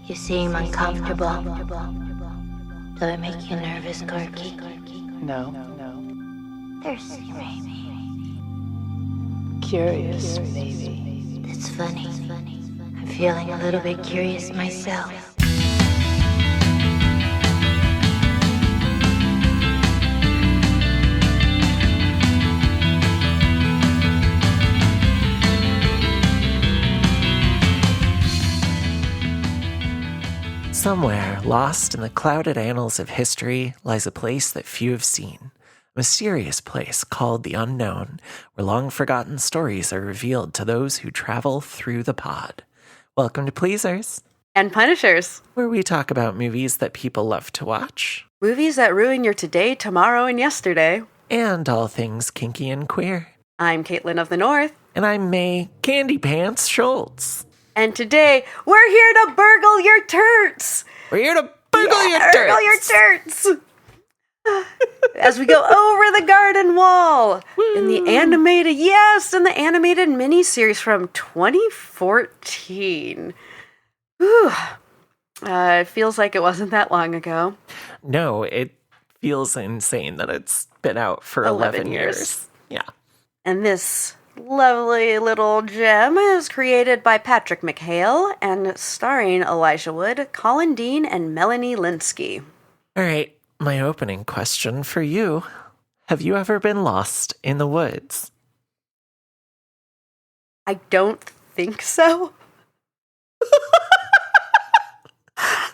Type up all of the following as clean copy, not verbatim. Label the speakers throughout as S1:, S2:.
S1: You seem uncomfortable. Do I make you nervous, Corky?
S2: No.
S1: Thirsty, maybe.
S2: Curious, maybe.
S1: That's funny. I'm feeling a little bit curious myself.
S3: Somewhere, lost in the clouded annals of history, lies a place that few have seen. A mysterious place called the Unknown, where long-forgotten stories are revealed to those who travel through the pod. Welcome to Pleasers.
S4: And Punishers.
S3: Where we talk about movies that people love to watch.
S4: Movies that ruin your today, tomorrow, and yesterday.
S3: And all things kinky and queer.
S4: I'm Caitlin of the North.
S3: And I'm May Candy Pants Schultz.
S4: And today, we're here to burgle your turds!
S3: We're here to burgle your turds!
S4: Burgle your turds! As we go over the garden wall in the animated miniseries from 2014. Whew. It feels like it wasn't that long ago.
S3: No, it feels insane that it's been out for 11 years. Yeah.
S4: And this lovely little gem is created by Patrick McHale and starring Elijah Wood, Colin Dean, and Melanie Linsky.
S3: All right, my opening question for you. Have you ever been lost in the woods?
S4: I don't think so.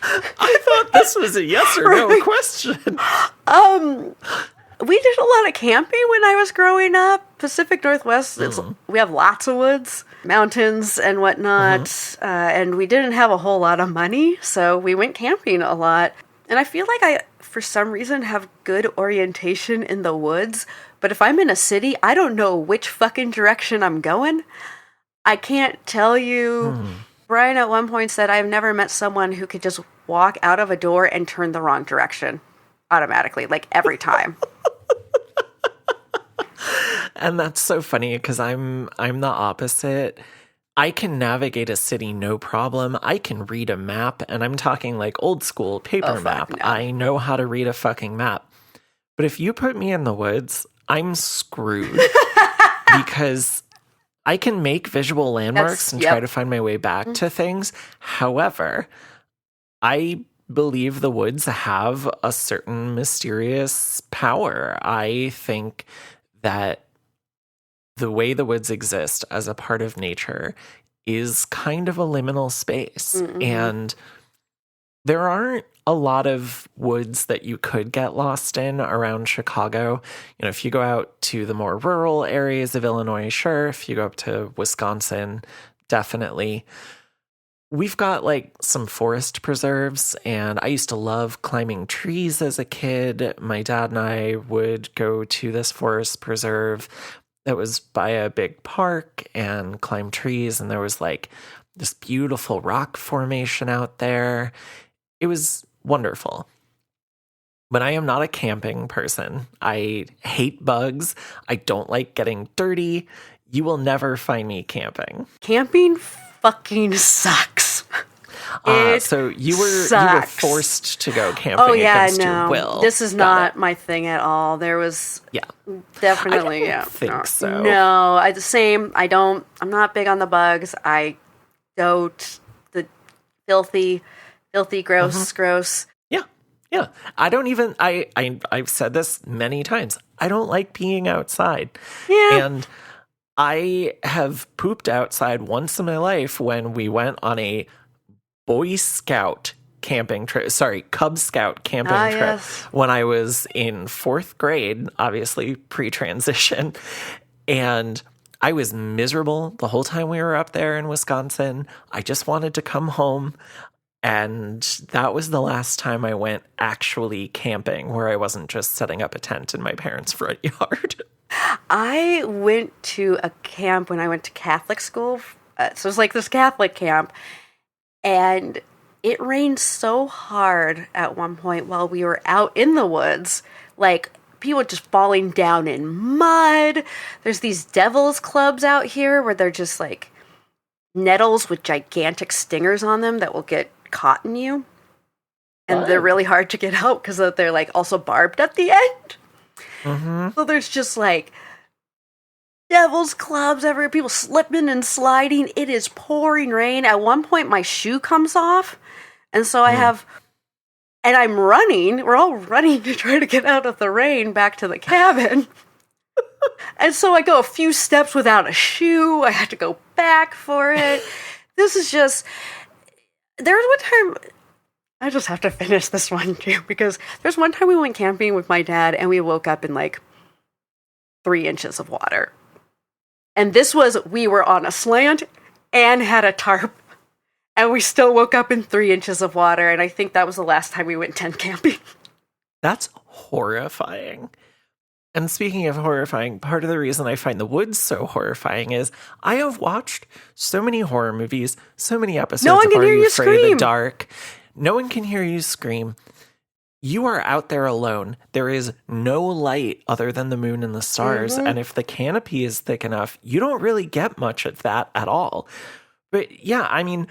S3: I thought this was a yes or no question.
S4: We did a lot of camping when I was growing up. Pacific Northwest, we have lots of woods, mountains, and whatnot. And we didn't have a whole lot of money, so we went camping a lot. And I feel like I, for some reason, have good orientation in the woods. But if I'm in a city, I don't know which fucking direction I'm going. I can't tell you. Brian at one point said, I've never met someone who could just walk out of a door and turn the wrong direction automatically, like every time.
S3: And that's so funny because I'm the opposite. I can navigate a city no problem. I can read a map, and I'm talking like old school paper map.
S4: No.
S3: I know how to read a fucking map. But if you put me in the woods, I'm screwed because I can make visual landmarks and try to find my way back to things. However, I believe the woods have a certain mysterious power. I think that the way the woods exist as a part of nature is kind of a liminal space. And there aren't a lot of woods that you could get lost in around Chicago. You know, if you go out to the more rural areas of Illinois, sure. If you go up to Wisconsin, definitely. We've got like some forest preserves, and I used to love climbing trees as a kid. My dad and I would go to this forest preserve that was by a big park and climb trees, and there was like this beautiful rock formation out there. It was wonderful. But I am not a camping person. I hate bugs. I don't like getting dirty. You will never find me camping.
S4: Camping fucking sucks.
S3: So you were forced to go camping against your will.
S4: This is not my thing at all. There was definitely
S3: I don't think so.
S4: No, I'm not big on the bugs. The filthy, gross.
S3: Yeah. I don't even I've said this many times. I don't like being outside.
S4: Yeah.
S3: And I have pooped outside once in my life when we went on a Boy Scout camping trip. Sorry, Cub Scout camping trip
S4: yes.
S3: when I was in 4th grade, obviously pre-transition. And I was miserable the whole time we were up there in Wisconsin. I just wanted to come home. And that was the last time I went actually camping, where I wasn't just setting up a tent in my parents' front yard.
S4: I went to a camp when I went to Catholic school. So it was like this Catholic camp. And it rained so hard at one point while we were out in the woods. Like, people just falling down in mud. There's these devil's clubs out here where they're just like nettles with gigantic stingers on them that will get caught in you. And they're really hard to get out because they're like also barbed at the end. Mm-hmm. So there's just like devil's clubs everywhere, people slipping and sliding. It is pouring rain. At one point, my shoe comes off. And so and I'm running. We're all running to try to get out of the rain back to the cabin. And so I go a few steps without a shoe. I had to go back for it. This is just, there was one time, I just have to finish this one too, because there's one time we went camping with my dad and we woke up in like 3 inches of water. And we were on a slant and had a tarp, and we still woke up in 3 inches of water. And I think that was the last time we went tent camping.
S3: That's horrifying. And speaking of horrifying, part of the reason I find the woods so horrifying is I have watched so many horror movies, so many episodes of Are You Afraid of the Dark. No one can hear you scream. You are out there alone. There is no light other than the moon and the stars. Mm-hmm. And if the canopy is thick enough, you don't really get much of that at all. But yeah, I mean,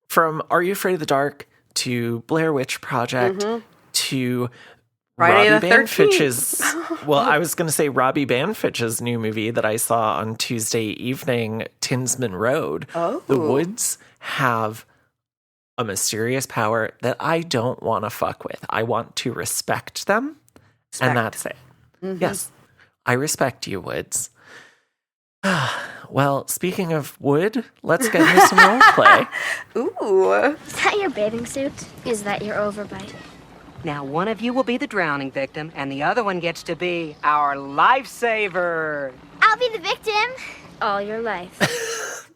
S3: from Are You Afraid of the Dark to Blair Witch Project to Robbie Banfich's, well, I was going to say Robbie Banfich's new movie that I saw on Tuesday evening, Tinsman Road. Oh. The woods have a mysterious power that I don't want to fuck with. I want to respect them, and that's it. Mm-hmm. Yes, I respect you, woods. Well, speaking of wood, let's get into some role play.
S4: Ooh.
S5: Is that your bathing suit? Is that your overbite?
S6: Now, one of you will be the drowning victim, and the other one gets to be our lifesaver.
S5: I'll be the victim all your life.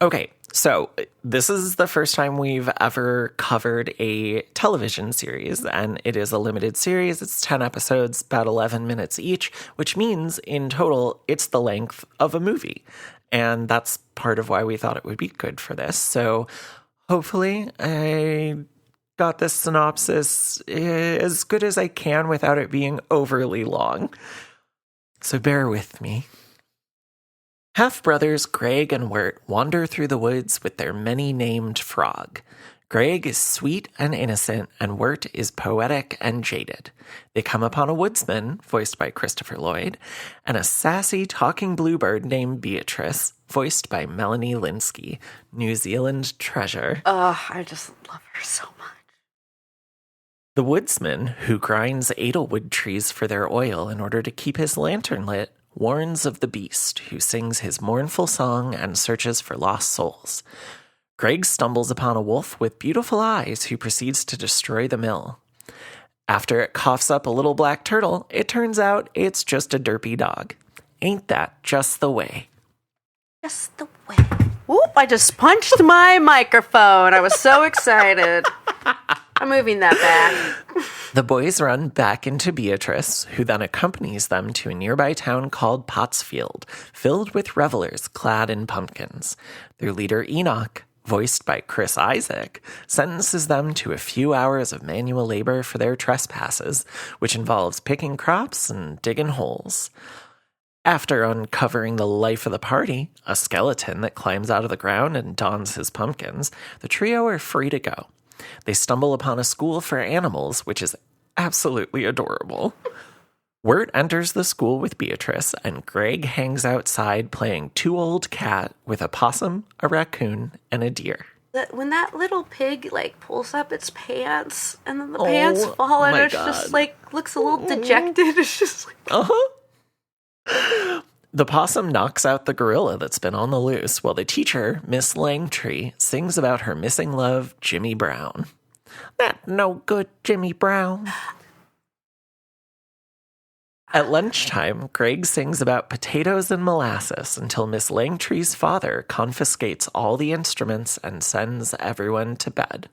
S3: Okay, so this is the first time we've ever covered a television series, and it is a limited series. It's 10 episodes, about 11 minutes each, which means in total it's the length of a movie. And that's part of why we thought it would be good for this. So hopefully I got this synopsis as good as I can without it being overly long. So bear with me. Half-brothers Greg and Wirt wander through the woods with their many-named frog. Greg is sweet and innocent, and Wirt is poetic and jaded. They come upon a woodsman, voiced by Christopher Lloyd, and a sassy talking bluebird named Beatrice, voiced by Melanie Linsky, New Zealand treasure.
S4: I just love her so much.
S3: The woodsman, who grinds edelwood trees for their oil in order to keep his lantern lit, warns of the beast, who sings his mournful song and searches for lost souls. Greg stumbles upon a wolf with beautiful eyes who proceeds to destroy the mill. After it coughs up a little black turtle, it turns out it's just a derpy dog. Ain't that just the way?
S4: Just the way. Whoop, I just punched my microphone. I was so excited. I'm moving that back.
S3: The boys run back into Beatrice, who then accompanies them to a nearby town called Pottsfield, filled with revelers clad in pumpkins. Their leader, Enoch, voiced by Chris Isaac, sentences them to a few hours of manual labor for their trespasses, which involves picking crops and digging holes. After uncovering the life of the party, a skeleton that climbs out of the ground and dons his pumpkins, the trio are free to go. They stumble upon a school for animals, which is absolutely adorable. Wirt enters the school with Beatrice, and Greg hangs outside playing Two Old Cat with a possum, a raccoon, and a deer.
S4: When that little pig, pulls up its pants, and then the pants fall, and it's just, looks a little dejected. It's just
S3: The possum knocks out the gorilla that's been on the loose, while the teacher, Miss Langtree, sings about her missing love, Jimmy Brown. That no good Jimmy Brown. At lunchtime, Greg sings about potatoes and molasses until Miss Langtree's father confiscates all the instruments and sends everyone to bed.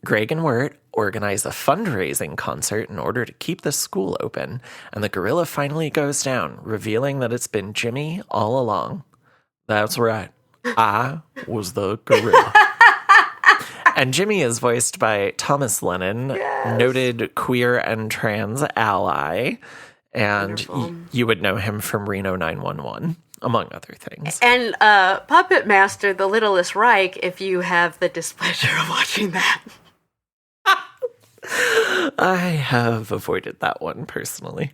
S3: Greg and Wirt organize a fundraising concert in order to keep the school open, and the gorilla finally goes down, revealing that it's been Jimmy all along. That's right. I was the gorilla. And Jimmy is voiced by Thomas Lennon, noted queer and trans ally, and you would know him from Reno 911. among other things.
S4: And Puppet Master, the Littlest Reich, if you have the displeasure of watching that.
S3: I have avoided that one personally.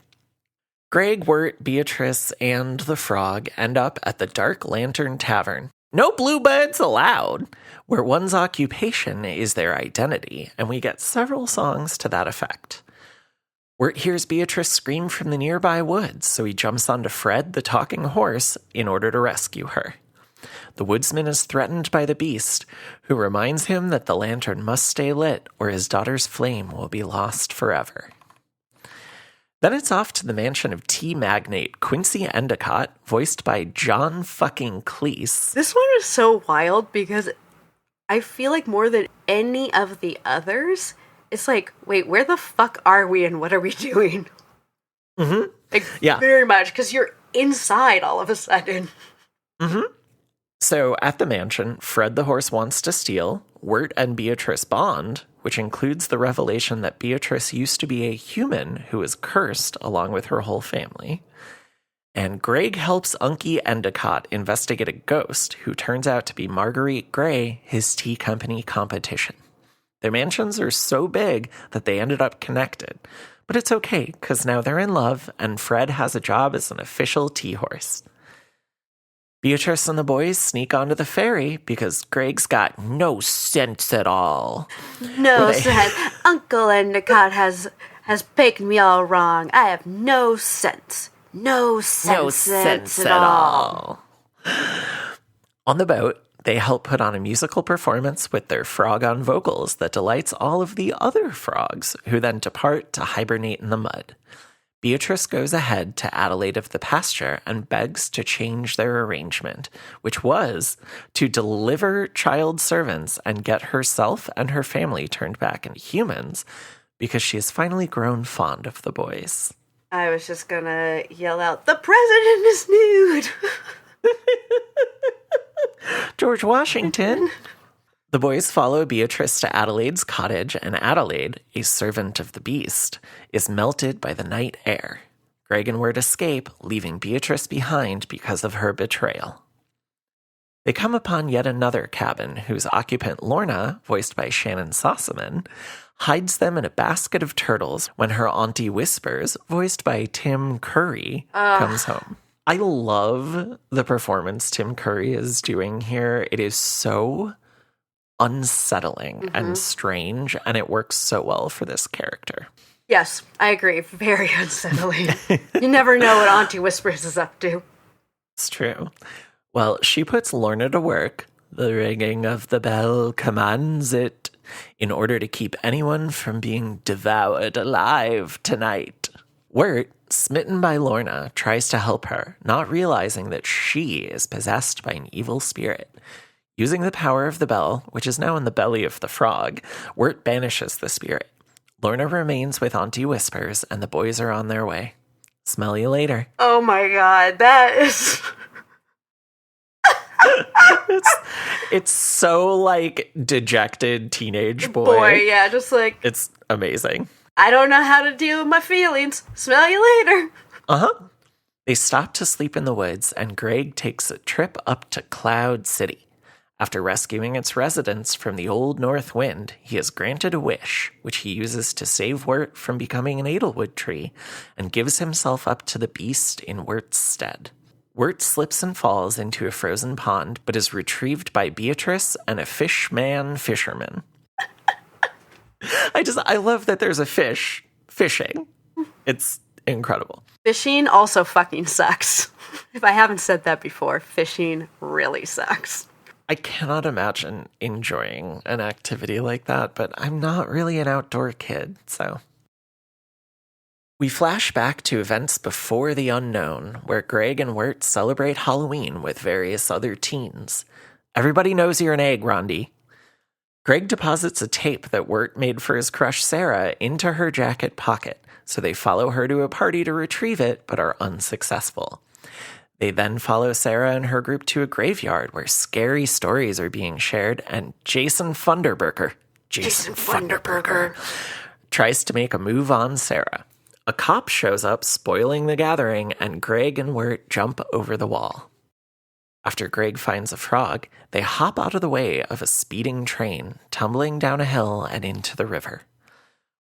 S3: Greg, Wirt, Beatrice, and the frog end up at the Dark Lantern Tavern. No bluebirds allowed, where one's occupation is their identity, and we get several songs to that effect. Wirt hears Beatrice scream from the nearby woods, so he jumps onto Fred, the talking horse, in order to rescue her. The woodsman is threatened by the beast, who reminds him that the lantern must stay lit or his daughter's flame will be lost forever. Then it's off to the mansion of tea magnate Quincy Endicott, voiced by John fucking Cleese.
S4: This one is so wild because I feel like more than any of the others, it's like, wait, where the fuck are we and what are we doing?
S3: Mm-hmm.
S4: Like,
S3: yeah.
S4: Very much, because you're inside all of a sudden.
S3: Mm-hmm. So at the mansion, Fred the horse wants to steal, Wirt and Beatrice bond, which includes the revelation that Beatrice used to be a human who was cursed along with her whole family. And Greg helps Unky Endicott investigate a ghost who turns out to be Marguerite Gray, his tea company competition. Their mansions are so big that they ended up connected. But it's okay, because now they're in love, and Fred has a job as an official tea horse. Beatrice and the boys sneak onto the ferry because Greg's got no sense at all.
S4: No sense. Uncle Endicott has picked me all wrong. I have no sense. No sense at all.
S3: On the boat, they help put on a musical performance with their frog on vocals that delights all of the other frogs, who then depart to hibernate in the mud. Beatrice goes ahead to Adelaide of the pasture and begs to change their arrangement, which was to deliver child servants and get herself and her family turned back into humans because she has finally grown fond of the boys.
S4: I was just gonna yell out, "The president is nude!"
S3: George Washington. The boys follow Beatrice to Adelaide's cottage, and Adelaide, a servant of the beast, is melted by the night air. Greg and Wirt escape, leaving Beatrice behind because of her betrayal. They come upon yet another cabin, whose occupant Lorna, voiced by Shannon Sossaman, hides them in a basket of turtles when her auntie Whispers, voiced by Tim Curry, comes home. I love the performance Tim Curry is doing here. It is so unsettling and strange, and it works so well for this character.
S4: Yes, I agree. Very unsettling. You never know what Auntie Whispers is up to.
S3: It's true. Well, she puts Lorna to work. The ringing of the bell commands it, in order to keep anyone from being devoured alive tonight. Wirt, smitten by Lorna, tries to help her, not realizing that she is possessed by an evil spirit. Using the power of the bell, which is now in the belly of the frog, Wirt banishes the spirit. Lorna remains with Auntie Whispers, and the boys are on their way. Smell you later.
S4: Oh my god, that is...
S3: it's so, like, dejected teenage boy.
S4: Yeah, just like...
S3: It's amazing.
S4: I don't know how to deal with my feelings. Smell you later.
S3: Uh-huh. They stop to sleep in the woods, and Greg takes a trip up to Cloud City. After rescuing its residents from the old north wind, he is granted a wish, which he uses to save Wirt from becoming an Edelwood tree, and gives himself up to the beast in Wirt's stead. Wirt slips and falls into a frozen pond, but is retrieved by Beatrice and a fisherman. I love that there's a fish fishing. It's incredible.
S4: Fishing also fucking sucks. If I haven't said that before, fishing really sucks.
S3: I cannot imagine enjoying an activity like that, but I'm not really an outdoor kid, so. We flash back to events before the unknown, where Greg and Wirt celebrate Halloween with various other teens. Everybody knows you're an egg, Rondi. Greg deposits a tape that Wirt made for his crush Sarah into her jacket pocket, so they follow her to a party to retrieve it, but are unsuccessful. They then follow Sarah and her group to a graveyard where scary stories are being shared, and Jason Funderburker tries to make a move on Sarah. A cop shows up, spoiling the gathering, and Greg and Wirt jump over the wall. After Greg finds a frog, they hop out of the way of a speeding train, tumbling down a hill and into the river.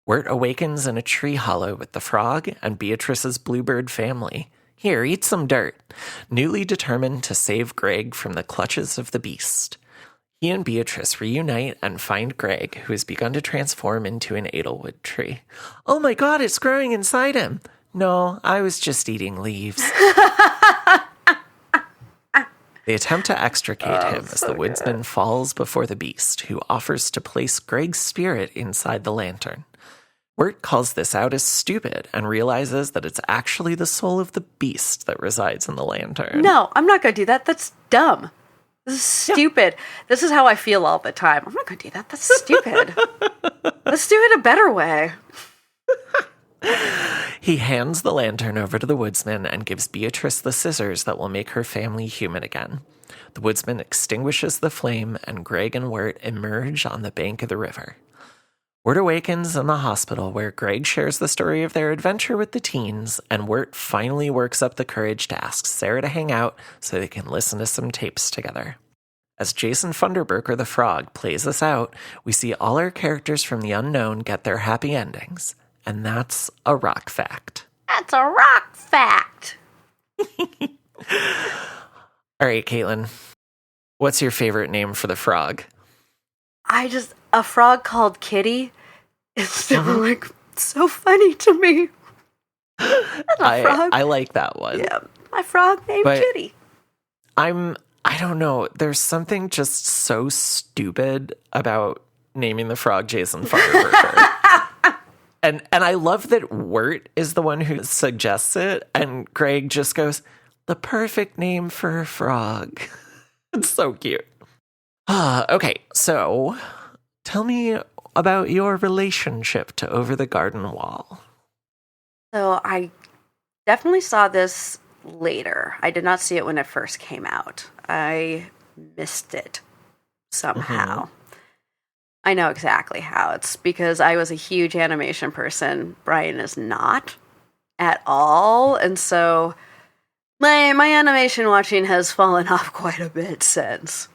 S3: Wirt awakens in a tree hollow with the frog and Beatrice's bluebird family. Here, eat some dirt, newly determined to save Greg from the clutches of the beast. He and Beatrice reunite and find Greg, who has begun to transform into an edelwood tree. Oh my god, it's growing inside him! No, I was just eating leaves. They attempt to extricate him as the woodsman falls before the beast, who offers to place Greg's spirit inside the lantern. Wirt calls this out as stupid and realizes that it's actually the soul of the beast that resides in the lantern.
S4: No, I'm not going to do that. That's dumb. This is stupid. Yeah. This is how I feel all the time. I'm not going to do that. That's stupid. Let's do it a better way.
S3: He hands the lantern over to the woodsman and gives Beatrice the scissors that will make her family human again. The woodsman extinguishes the flame, and Greg and Wirt emerge on the bank of the river. Wirt awakens in the hospital, where Greg shares the story of their adventure with the teens, and Wirt finally works up the courage to ask Sarah to hang out so they can listen to some tapes together. As Jason Funderburker the Frog plays us out, we see all our characters from The Unknown get their happy endings. And that's a rock fact.
S4: That's a rock fact.
S3: All right, Caitlin. What's your favorite name for the frog?
S4: A frog called Kitty is still like so funny to me.
S3: I like that one.
S4: Yeah, my frog named Kitty.
S3: I don't know. There's something just so stupid about naming the frog Jason Funderburker. And I love that Wirt is the one who suggests it, and Greg just goes, the perfect name for a frog. It's so cute. Okay, so tell me about your relationship to Over the Garden Wall.
S4: So I definitely saw this later. I did not see it when it first came out. I missed it somehow. Mm-hmm. I know exactly how. It's because I was a huge animation person. Brian is not at all. And so my animation watching has fallen off quite a bit since.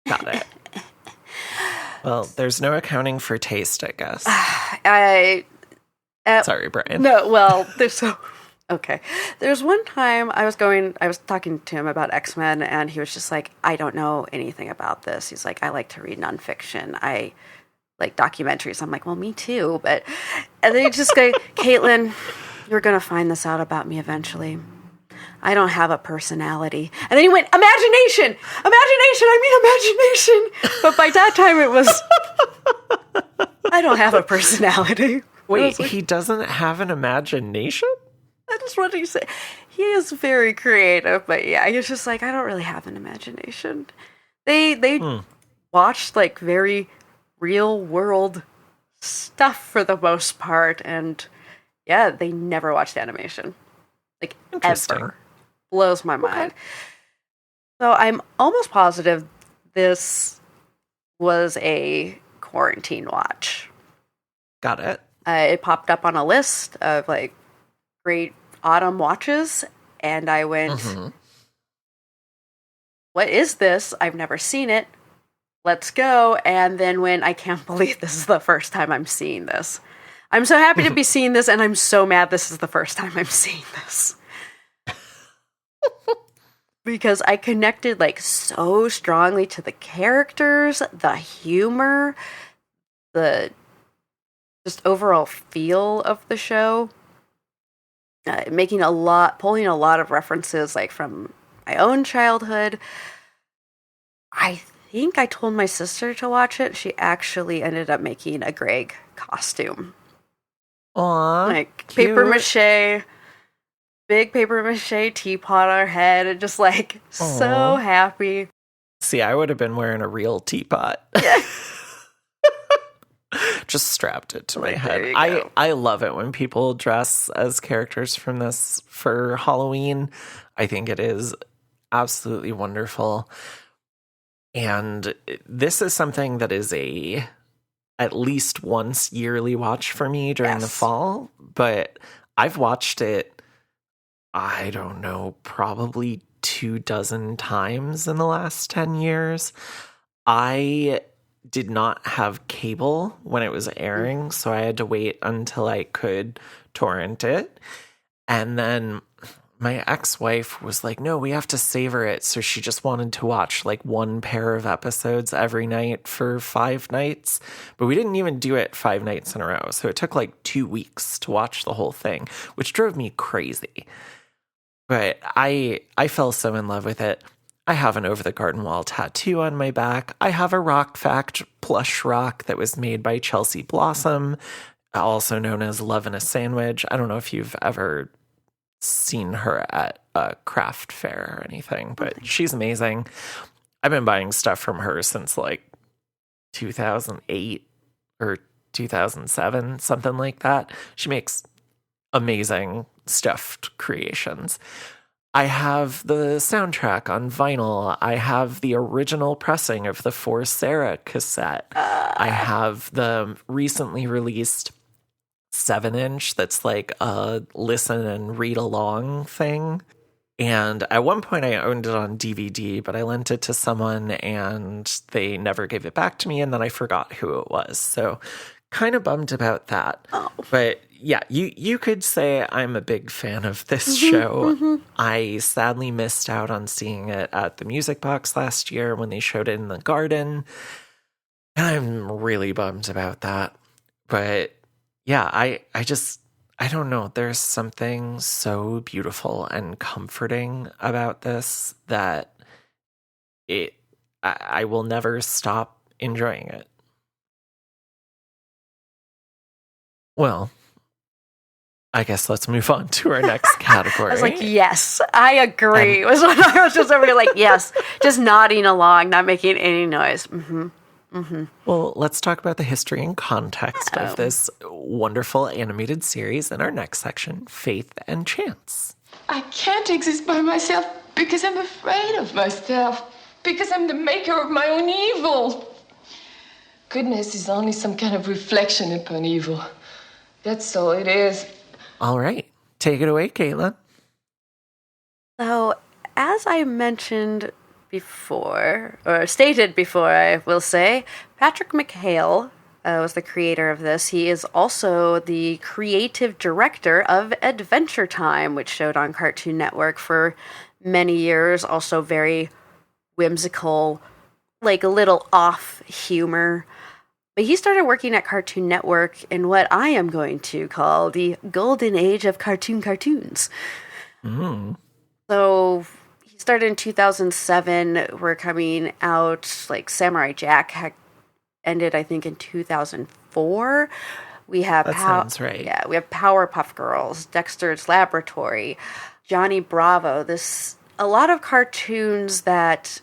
S3: Got it. Well, there's no accounting for taste, I guess. Sorry, Brian.
S4: No, well, okay. There's one time I was talking to him about X-Men, and he was just like, I don't know anything about this. He's like, I like to read nonfiction. I like documentaries. I'm like, well, me too. And then he just go, Caitlin, you're going to find this out about me eventually. I don't have a personality. And then he went, imagination! Imagination! But by that time it was, I don't have a personality.
S3: Wait, he doesn't have an imagination?
S4: That's what he said. He is very creative, but yeah, he's just like, I don't really have an imagination. They watched like very real world stuff for the most part, and yeah, they never watched animation. Like ever. Blows my mind. So I'm almost positive this was a quarantine watch.
S3: Got it.
S4: It popped up on a list of like great autumn watches, and I went, what is this? I've never seen it. Let's go. And then when I can't believe this is the first time I'm seeing this. I'm so happy to be seeing this, and I'm so mad this is the first time I'm seeing this. Because I connected like so strongly to the characters, the humor, the just overall feel of the show. Pulling a lot of references like from my own childhood. I think I told my sister to watch it. She actually ended up making a Greg costume.
S3: Aww,
S4: like
S3: cute.
S4: Big paper mache teapot on her head, and just like so happy.
S3: See, I would have been wearing a real teapot.
S4: Yeah.
S3: Just strapped it to my head. I love it when people dress as characters from this for Halloween. I think it is absolutely wonderful. And this is something that is at least once yearly watch for me during the fall. But I've watched it, I don't know, probably 24 times in the last 10 years. I did not have cable when it was airing, so I had to wait until I could torrent it. And then my ex-wife was like, no, we have to savor it. So she just wanted to watch like one pair of episodes every night for 5 nights. But we didn't even do it 5 nights in a row. So it took like 2 weeks to watch the whole thing, which drove me crazy. But I fell so in love with it. I have an Over the Garden Wall tattoo on my back. I have a Rock Fact plush rock that was made by Chelsea Blossom, also known as Love in a Sandwich. I don't know if you've ever seen her at a craft fair or anything, but she's amazing. I've been buying stuff from her since like 2008 or 2007, something like that. She makes amazing stuffed creations. I have the soundtrack on vinyl. I have the original pressing of the For Sarah cassette. I have the recently released 7-inch that's like a listen and read along thing. And at one point I owned it on DVD, but I lent it to someone and they never gave it back to me, and then I forgot who it was. So kind of bummed about that. Oh. But yeah, you could say I'm a big fan of this show. I sadly missed out on seeing it at the Music Box last year when they showed it in the garden. And I'm really bummed about that. But yeah, I don't know. There's something so beautiful and comforting about this that I will never stop enjoying it. Well, I guess let's move on to our next category.
S4: I was like, yes, I agree. Was what I was just over here like, yes, just nodding along, not making any noise.
S3: Well, let's talk about the history and context of this wonderful animated series in our next section, Faith and Chance.
S7: I can't exist by myself because I'm afraid of myself, because I'm the maker of my own evil. Goodness is only some kind of reflection upon evil. That's all it is.
S3: All right. Take it away, Caitlin.
S4: So, as I mentioned before, or stated before, I will say, Patrick McHale was the creator of this. He is also the creative director of Adventure Time, which showed on Cartoon Network for many years. Also very whimsical, like a little off humor. But he started working at Cartoon Network in what I am going to call the golden age of cartoons. So he started in 2007. We're coming out, like Samurai Jack ended, I think, in 2004. We have
S3: that sounds right.
S4: Yeah, we have Powerpuff Girls, Dexter's Laboratory, Johnny Bravo. A lot of cartoons that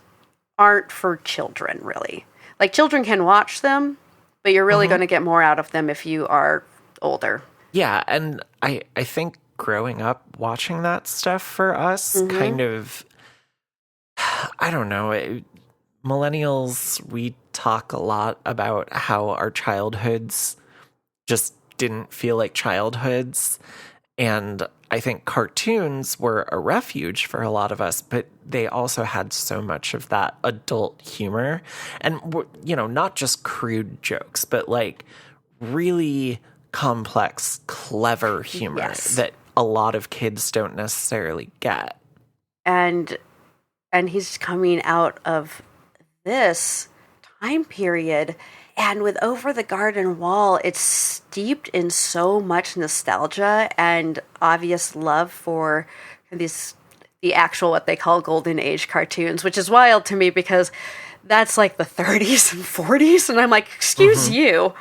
S4: aren't for children, really. Like, children can watch them, but you're really going to get more out of them if you are older.
S3: Yeah, and I think growing up watching that stuff for us kind of, I don't know, millennials, we talk a lot about how our childhoods just didn't feel like childhoods. And I think cartoons were a refuge for a lot of us, but they also had so much of that adult humor. And, you know, not just crude jokes, but like really complex, clever humor that a lot of kids don't necessarily get.
S4: And he's coming out of this time period, and with Over the Garden Wall, it's steeped in so much nostalgia and obvious love for the actual, what they call golden age cartoons, which is wild to me because that's like the 30s and 40s, and I'm like, excuse you,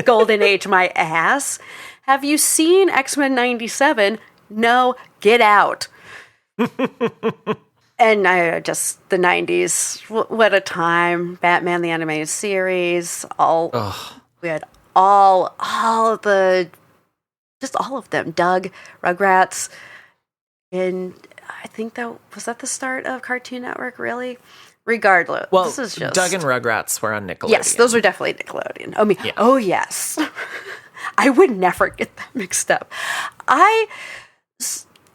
S4: golden age my ass. Have you seen X-Men 97? No, get out. And the 90s, what a time. Batman, the animated series, we had all of them. Doug, Rugrats, and I think was that the start of Cartoon Network, really? Regardless,
S3: well,
S4: this is just...
S3: Doug and Rugrats were on Nickelodeon.
S4: Yes, those were definitely Nickelodeon. Oh yes. I would never get that mixed up.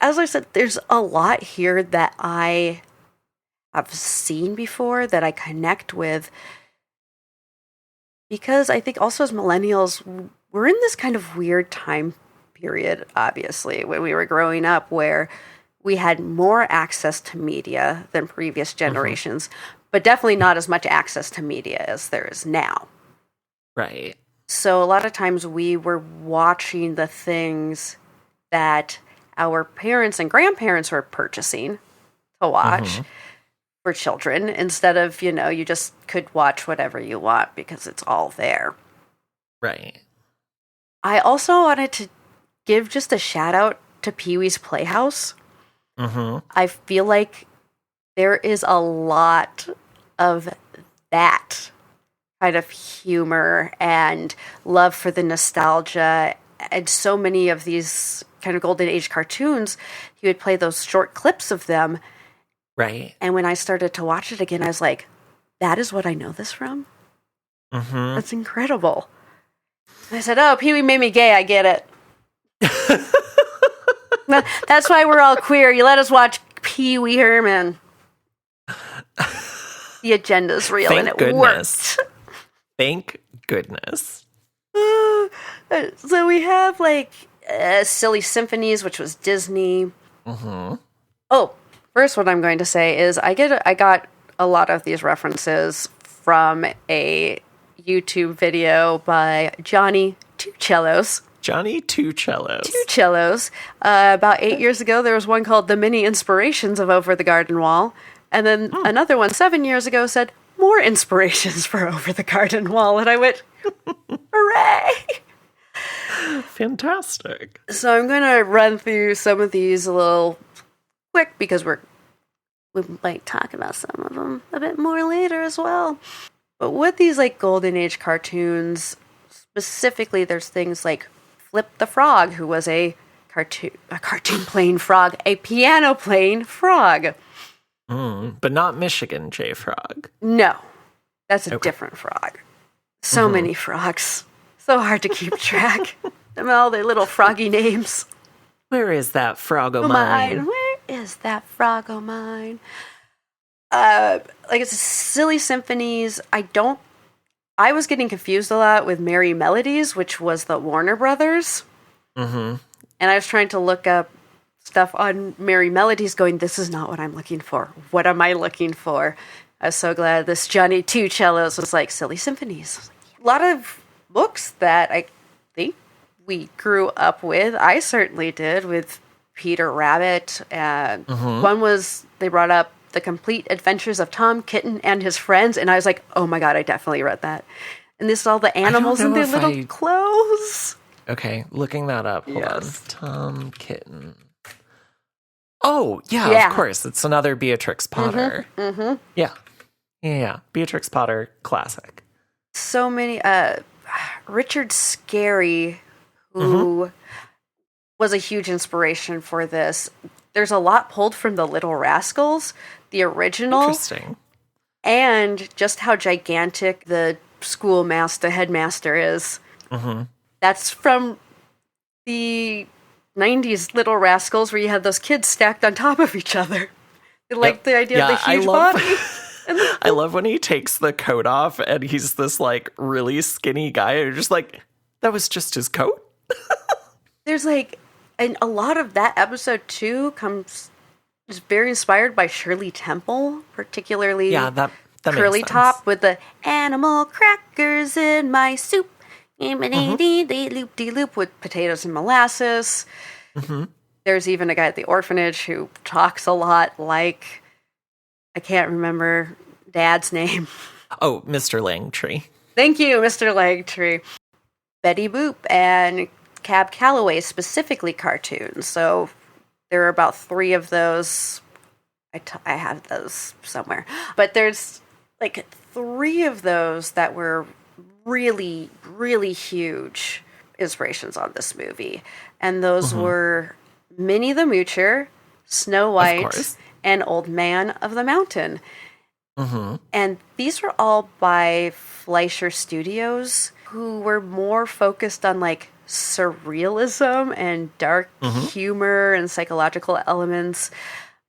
S4: as I said, there's a lot here that I have seen before that I connect with. Because I think also as millennials, we're in this kind of weird time period, obviously, when we were growing up, where we had more access to media than previous generations, but definitely not as much access to media as there is now.
S3: Right.
S4: So a lot of times we were watching the things that our parents and grandparents were purchasing to watch for children, instead of, you just could watch whatever you want because it's all there.
S3: Right.
S4: I also wanted to give just a shout out to Pee-wee's Playhouse. I feel like there is a lot of that kind of humor and love for the nostalgia, and so many of these kind of golden age cartoons, he would play those short clips of them.
S3: Right.
S4: And when I started to watch it again, I was like, that is what I know this from? That's incredible. And I said, oh, Pee-wee made me gay, I get it. That's why we're all queer. You let us watch Pee-wee Herman. The agenda's real.
S3: Thank
S4: and it
S3: goodness.
S4: worked.
S3: Thank goodness.
S4: So we have Silly Symphonies, which was Disney. Oh, first what I'm going to say is I got a lot of these references from a YouTube video by Johnny Two Cellos.
S3: Johnny Two Cellos.
S4: Two Cellos. About 8 years ago, there was one called The Mini Inspirations of Over the Garden Wall. And then another one 7 years ago said, More Inspirations for Over the Garden Wall. And I went, hooray!
S3: Fantastic.
S4: So I'm going to run through some of these a little quick because we might talk about some of them a bit more later as well. But with these golden age cartoons, specifically, there's things like Flip the Frog, who was a cartoon playing frog, a piano playing frog.
S3: But not Michigan J. Frog.
S4: No, that's a different frog. So many frogs. So hard to keep track. Them all their little froggy names.
S3: Where is that frog o' mine?
S4: Where is that frog o' mine? It's Silly Symphonies. I was getting confused a lot with Merry Melodies, which was the Warner Brothers. And I was trying to look up stuff on Merry Melodies going, this is not what I'm looking for. What am I looking for? I was so glad this Johnny Two Cellos was like Silly Symphonies. A lot of books that I think we grew up with. I certainly did, with Peter Rabbit. One was, they brought up The Complete Adventures of Tom Kitten and His Friends, and I was like, oh my god, I definitely read that. And this is all the animals in their little clothes.
S3: Okay, looking that up. Hold on. Tom Kitten.
S4: Oh,
S3: yeah, of course. It's another Beatrix Potter. Yeah. Beatrix Potter classic.
S4: So many. Richard Scarry, who was a huge inspiration for this. There's a lot pulled from the Little Rascals, the original.
S3: Interesting.
S4: And just how gigantic the headmaster is. That's from the 90s Little Rascals, where you had those kids stacked on top of each other. They like the idea of the huge body.
S3: I love when he takes the coat off and he's this really skinny guy. And you're just like, that was just his coat?
S4: There's and a lot of that episode too is very inspired by Shirley Temple, particularly
S3: that
S4: Curly
S3: makes
S4: Top
S3: sense.
S4: with the animal crackers in my soup. Loop with potatoes and molasses. There's even a guy at the orphanage who talks a lot like, I can't remember Dad's name.
S3: Oh, Mr. Langtree.
S4: Thank you, Mr. Langtree. Betty Boop and Cab Calloway, specifically cartoons. So there are about 3 of those. I have those somewhere. But there's 3 of those that were really, really huge inspirations on this movie. And those were Minnie the Moocher, Snow White, and Old Man of the Mountain. And these were all by Fleischer Studios, who were more focused on like surrealism and dark humor and psychological elements.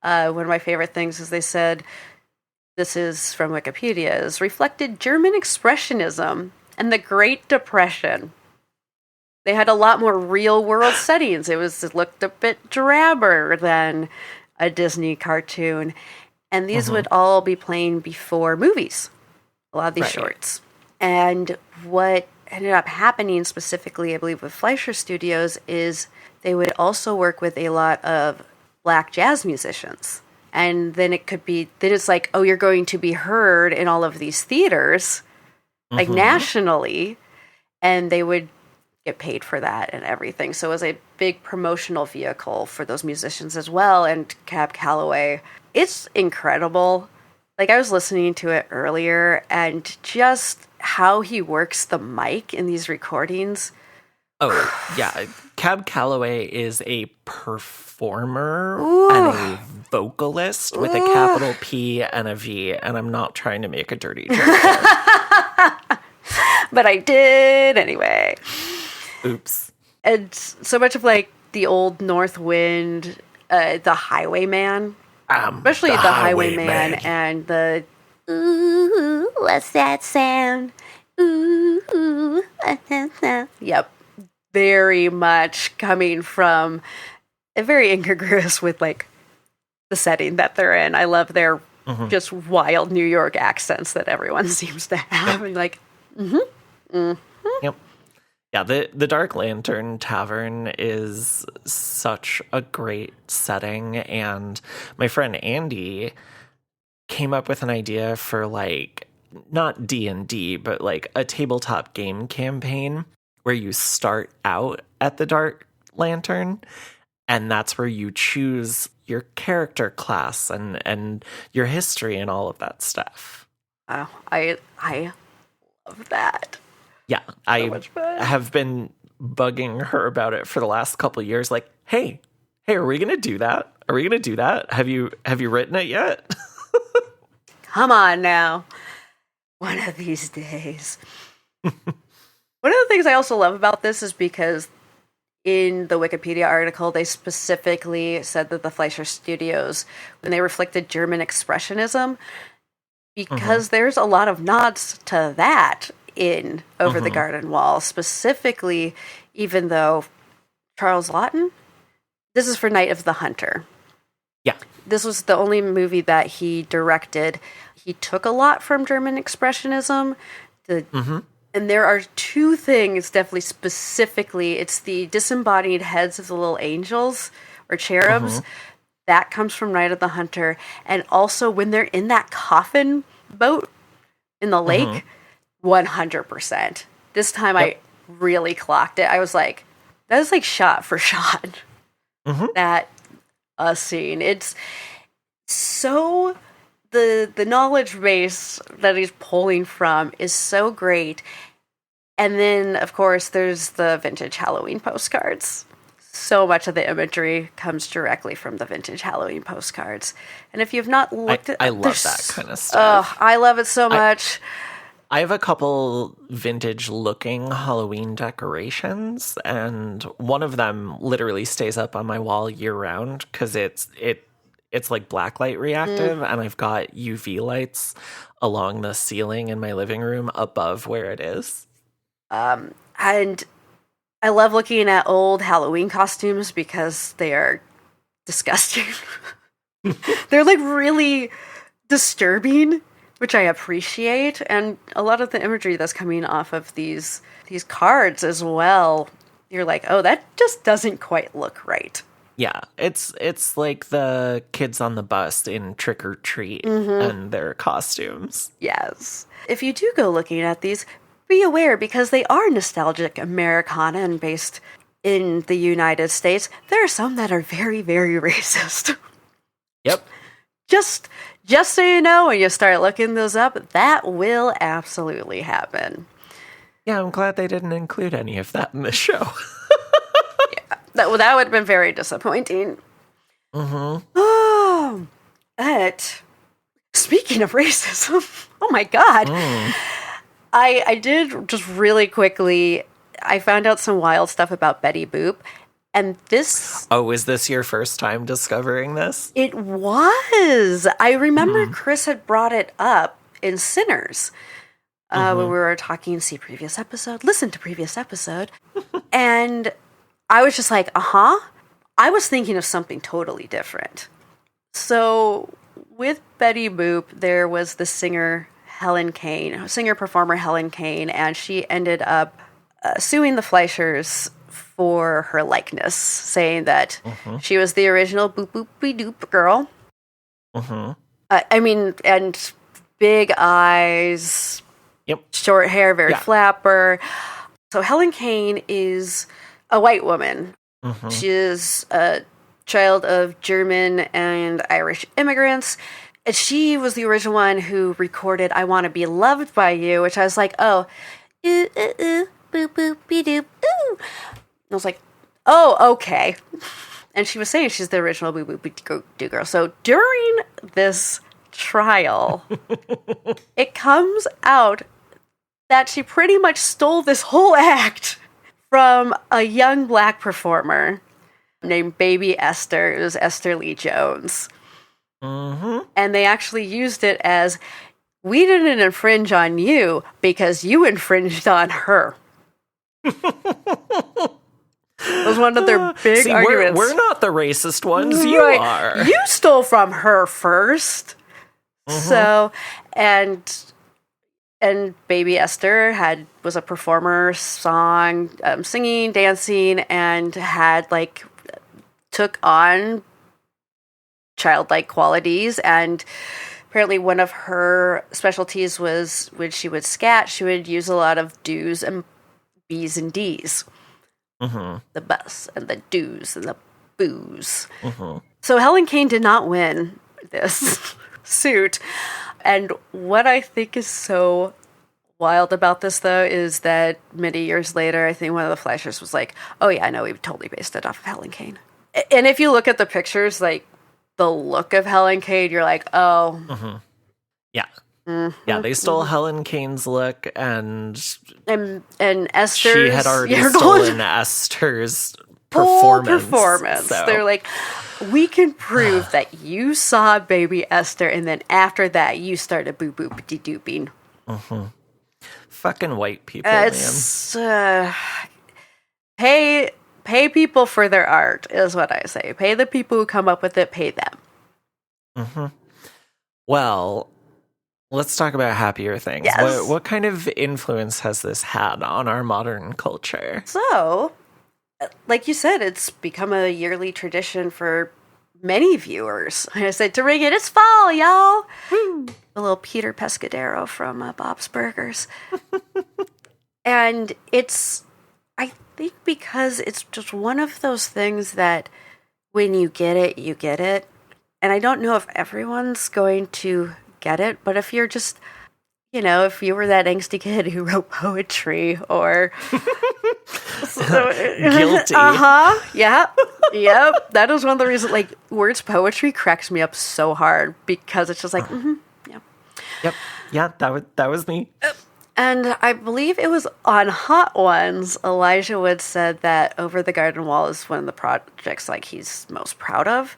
S4: One of my favorite things is they said, this is from Wikipedia, is reflected German Expressionism and the Great Depression. They had a lot more real-world settings. It looked a bit drabber than a Disney cartoon. And these would all be playing before movies, a lot of these shorts. And what ended up happening specifically, I believe, with Fleischer Studios is they would also work with a lot of black jazz musicians. And then it's like, oh, you're going to be heard in all of these theaters, like nationally, and they would get paid for that and everything. So it was a big promotional vehicle for those musicians as well. And Cab Calloway, it's incredible. Like, I was listening to it earlier, and just how he works the mic in these recordings.
S3: Oh, yeah. Cab Calloway is a performer and a vocalist with a capital P and a V, and I'm not trying to make a dirty joke there.
S4: But I did anyway.
S3: Oops.
S4: And so much of, like, the old North Wind, the Highwayman, especially the Highwayman and the, ooh, what's that sound? Ooh, yep. Very much coming from a very incongruous with, like, the setting that they're in. I love their just wild New York accents that everyone seems to have. And like,
S3: Yep. Yeah, the Dark Lantern Tavern is such a great setting, and my friend Andy came up with an idea for, like, not D&D, but like a tabletop game campaign where you start out at the Dark Lantern, and that's where you choose your character class and your history and all of that stuff.
S4: Oh, I love that.
S3: Yeah, I have been bugging her about it for the last couple of years. Like, hey, are we going to do that? Are we going to do that? Have you written it yet?
S4: Come on now. One of these days. One of the things I also love about this is because in the Wikipedia article, they specifically said that the Fleischer Studios, when they reflected German Expressionism, because there's a lot of nods to that in Over the Garden Wall, specifically, even though Charles Laughton, this is for Night of the Hunter.
S3: Yeah.
S4: This was the only movie that he directed. He took a lot from German Expressionism. And there are two things, definitely specifically. It's the disembodied heads of the little angels or cherubs. That comes from Night of the Hunter. And also when they're in that coffin boat in the lake, 100%. This time I really clocked it. I was like, that is like shot for shot. That scene. It's so... The knowledge base that he's pulling from is so great. And then, of course, there's the vintage Halloween postcards. So much of the imagery comes directly from the vintage Halloween postcards. And if you've not looked at...
S3: I love that kind of stuff.
S4: Oh, I love it so much.
S3: I have a couple vintage-looking Halloween decorations, and one of them literally stays up on my wall year-round because it's like blacklight reactive, and I've got UV lights along the ceiling in my living room above where it is.
S4: And I love looking at old Halloween costumes because they are disgusting. They're like really disturbing, which I appreciate, and a lot of the imagery that's coming off of these cards as well. You're like, oh, that just doesn't quite look right.
S3: Yeah, it's like the kids on the bus in Trick or Treat and their costumes.
S4: Yes. If you do go looking at these, be aware because they are nostalgic Americana and based in the United States. There are some that are very, very racist.
S3: Yep.
S4: Just so you know, when you start looking those up, that will absolutely happen.
S3: Yeah, I'm glad they didn't include any of that in the show.
S4: That would have been very disappointing. Oh, but speaking of racism, oh my God. I did just really quickly, I found out some wild stuff about Betty Boop. And this...
S3: Oh, was this your first time discovering this?
S4: It was. I remember Chris had brought it up in Sinners when we were talking, see previous episode, listen to previous episode. And I was just like, I was thinking of something totally different. So with Betty Boop, there was the singer-performer Helen Kane, and she ended up suing the Fleischers for her likeness, saying that she was the original Boop Boop Be Doop girl. And big eyes, short hair, very flapper. So Helen Kane is a white woman. She is a child of German and Irish immigrants. And she was the original one who recorded I Want to Be Loved by You, which I was like, oh, ooh, ooh, ooh, boop, boop, be doop, ooh. I was like, oh, okay. And she was saying she's the original Boo Boo Doo girl. So during this trial, it comes out that she pretty much stole this whole act from a young black performer named Baby Esther. It was Esther Lee Jones. And they actually used it as, we didn't infringe on you because you infringed on her. It was one of their big arguments.
S3: We're not the racist ones. You are.
S4: You stole from her first. So, and Baby Esther was a performer, singing, dancing, and had took on childlike qualities. And apparently one of her specialties was when she would scat, she would use a lot of do's and B's and D's. The bus and the do's and the boos. So Helen Kane did not win this suit. And what I think is so wild about this, though, is that many years later, I think one of the Fleischers was like, oh yeah, no, we totally based it off of Helen Kane. And if you look at the pictures, the look of Helen Kane, you're like, oh.
S3: Yeah. Yeah, they stole Helen Kane's look, and
S4: Esther's.
S3: She had already stolen Esther's performance. So.
S4: They're like, we can prove that you saw Baby Esther, and then after that, you started boo boo de dooping.
S3: Fucking white people, man.
S4: Pay people for their art is what I say. Pay the people who come up with it. Pay them.
S3: Well, let's talk about happier things.
S4: Yes.
S3: What kind of influence has this had on our modern culture?
S4: So, like you said, it's become a yearly tradition for many viewers. I said to Reagan, it's fall, y'all. Woo. A little Peter Pescadero from Bob's Burgers. And it's, I think because it's just one of those things that when you get it, you get it. And I don't know if everyone's going to get it, but if you're just, if you were that angsty kid who wrote poetry or
S3: guilty.
S4: Yep. That is one of the reasons, words poetry cracks me up so hard because it's just like,
S3: Yep. Yeah, that was me.
S4: And I believe it was on Hot Ones, Elijah Wood said that Over the Garden Wall is one of the projects he's most proud of.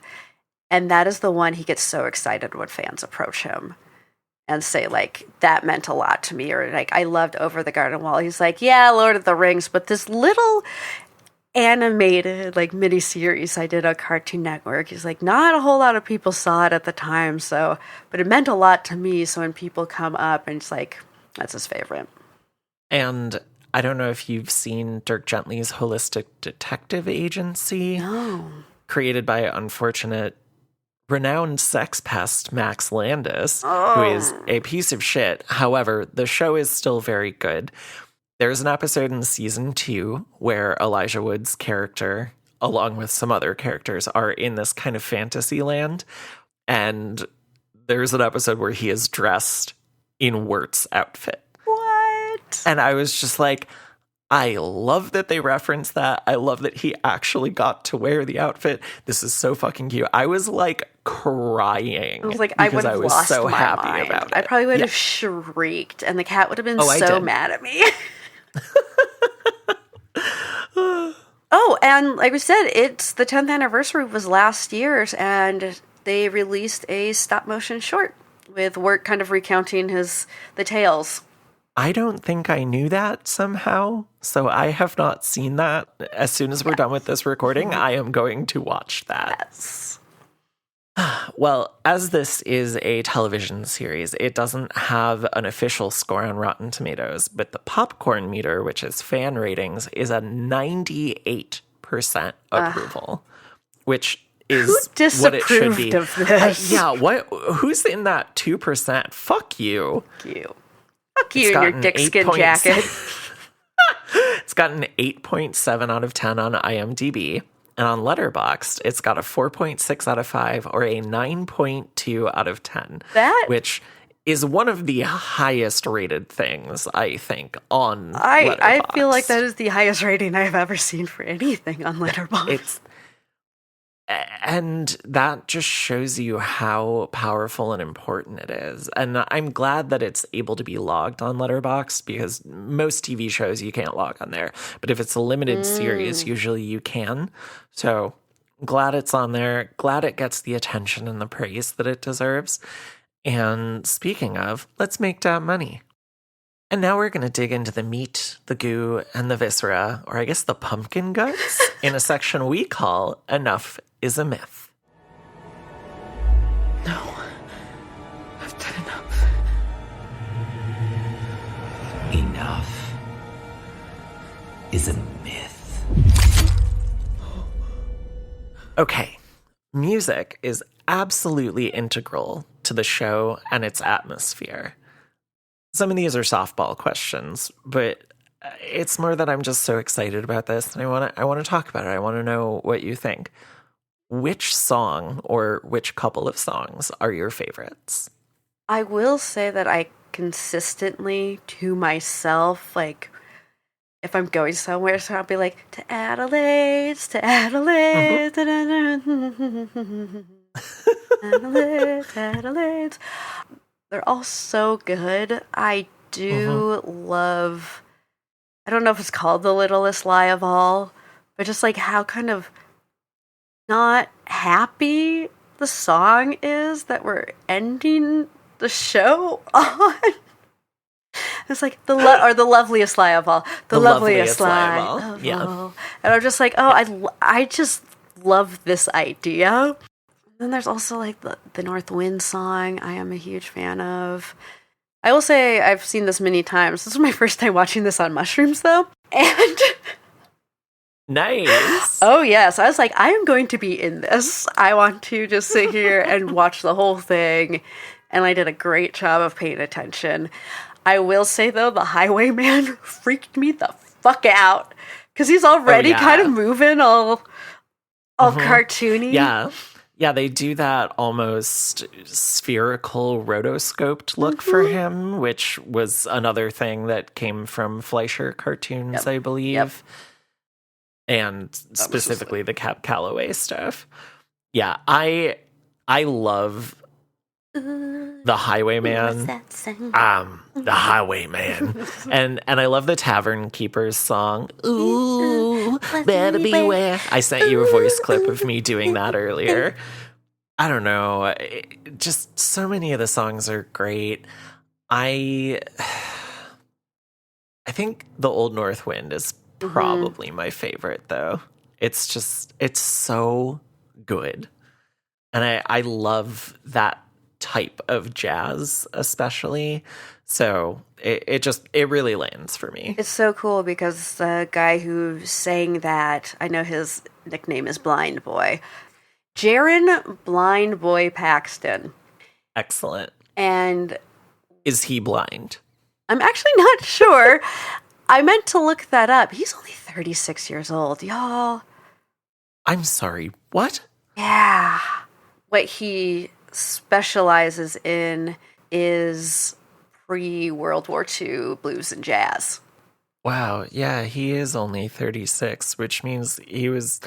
S4: And that is the one he gets so excited when fans approach him and say, that meant a lot to me. Or, I loved Over the Garden Wall. He's like, yeah, Lord of the Rings. But this little animated, miniseries I did on Cartoon Network, he's like, not a whole lot of people saw it at the time. But it meant a lot to me. So when people come up and it's that's his favorite.
S3: And I don't know if you've seen Dirk Gently's Holistic Detective Agency.
S4: No.
S3: Created by unfortunate renowned sex pest Max Landis, who is a piece of shit. However, the show is still very good. There's an episode in season 2 where Elijah Wood's character, along with some other characters, are in this kind of fantasy land. And there's an episode where he is dressed in Wirt's outfit.
S4: What?
S3: And I was just like, I love that they reference that. I love that he actually got to wear the outfit. This is so fucking cute. I was crying.
S4: I was like, I would have lost
S3: so
S4: my
S3: happy
S4: mind.
S3: about it.
S4: I probably would have shrieked, and the cat would have been
S3: I
S4: so
S3: did.
S4: mad at me. Oh, and like we said, it's the 10th anniversary was last year's, and they released a stop-motion short with Wirt kind of recounting the tales.
S3: I don't think I knew that somehow, so I have not seen that. As soon as we're done with this recording, I am going to watch that.
S4: Yes.
S3: Well, as this is a television series, it doesn't have an official score on Rotten Tomatoes, but the popcorn meter, which is fan ratings, is a 98% approval, which is what it should be.
S4: Of this?
S3: Who's in that 2%? Fuck you.
S4: Fuck you and your dickskin jacket.
S3: It's got an 8.7 out of 10 on IMDb. And on Letterboxd, it's got a 4.6 out of 5 or a 9.2 out of 10. Which is one of the highest rated things, I think, on Letterboxd.
S4: I feel like that is the highest rating I've ever seen for anything on Letterboxd.
S3: And that just shows you how powerful and important it is. And I'm glad that it's able to be logged on Letterboxd, because most TV shows you can't log on there. But if it's a limited series, usually you can. So glad it's on there. Glad it gets the attention and the praise that it deserves. And speaking of, let's make that money. And now we're going to dig into the meat, the goo, and the viscera, or I guess the pumpkin guts, in a section we call Enough is a Myth.
S2: No. I've done enough.
S8: Enough is a myth.
S3: Okay, music is absolutely integral to the show and its atmosphere. Some of these are softball questions, but it's more that I'm just so excited about this, and I want to talk about it. I want to know what you think. Which song or which couple of songs are your favorites?
S4: I will say that I consistently, to myself, like, if I'm going somewhere, so I'll be like, to Adelaide, Adelaide, Adelaide. They're all so good. I do love, I don't know if it's called The Littlest Lie of All, but just like how kind of not happy the song is that we're ending the show on. It's like the loveliest lie of all. The loveliest lie of all.
S3: Yeah.
S4: And I'm just like, I just love this idea. And then there's also like the North Wind song I am a huge fan of. I will say I've seen this many times. This was my first time watching this on mushrooms, though. And
S3: nice.
S4: Oh, yes. I was like, I am going to be in this. I want to just sit here and watch the whole thing. And I did a great job of paying attention. I will say, though, the Highwayman freaked me the fuck out. Because he's already kind of moving all cartoony.
S3: Yeah. Yeah, they do that almost spherical rotoscoped look for him, which was another thing that came from Fleischer cartoons, I believe. Yep. And specifically the Cap Calloway stuff. Yeah, I love the Highwayman. The Highwayman. and I love the Tavern Keeper's song. Ooh, better beware. I sent you a voice clip of me doing that earlier. I don't know. Just so many of the songs are great. I think The Old North Wind is probably my favorite, though. It's so good. And I love that type of jazz, especially. So it really lands for me.
S4: It's so cool because the guy who sang that, I know his nickname is Blind Boy. Jaron Blind Boy Paxton.
S3: Excellent.
S4: And
S3: is he blind?
S4: I'm actually not sure. I meant to look that up. He's only 36 years old, y'all.
S3: I'm sorry, what?
S4: Yeah. What he specializes in is pre-World War II blues and jazz.
S3: Wow, yeah, he is only 36, which means he was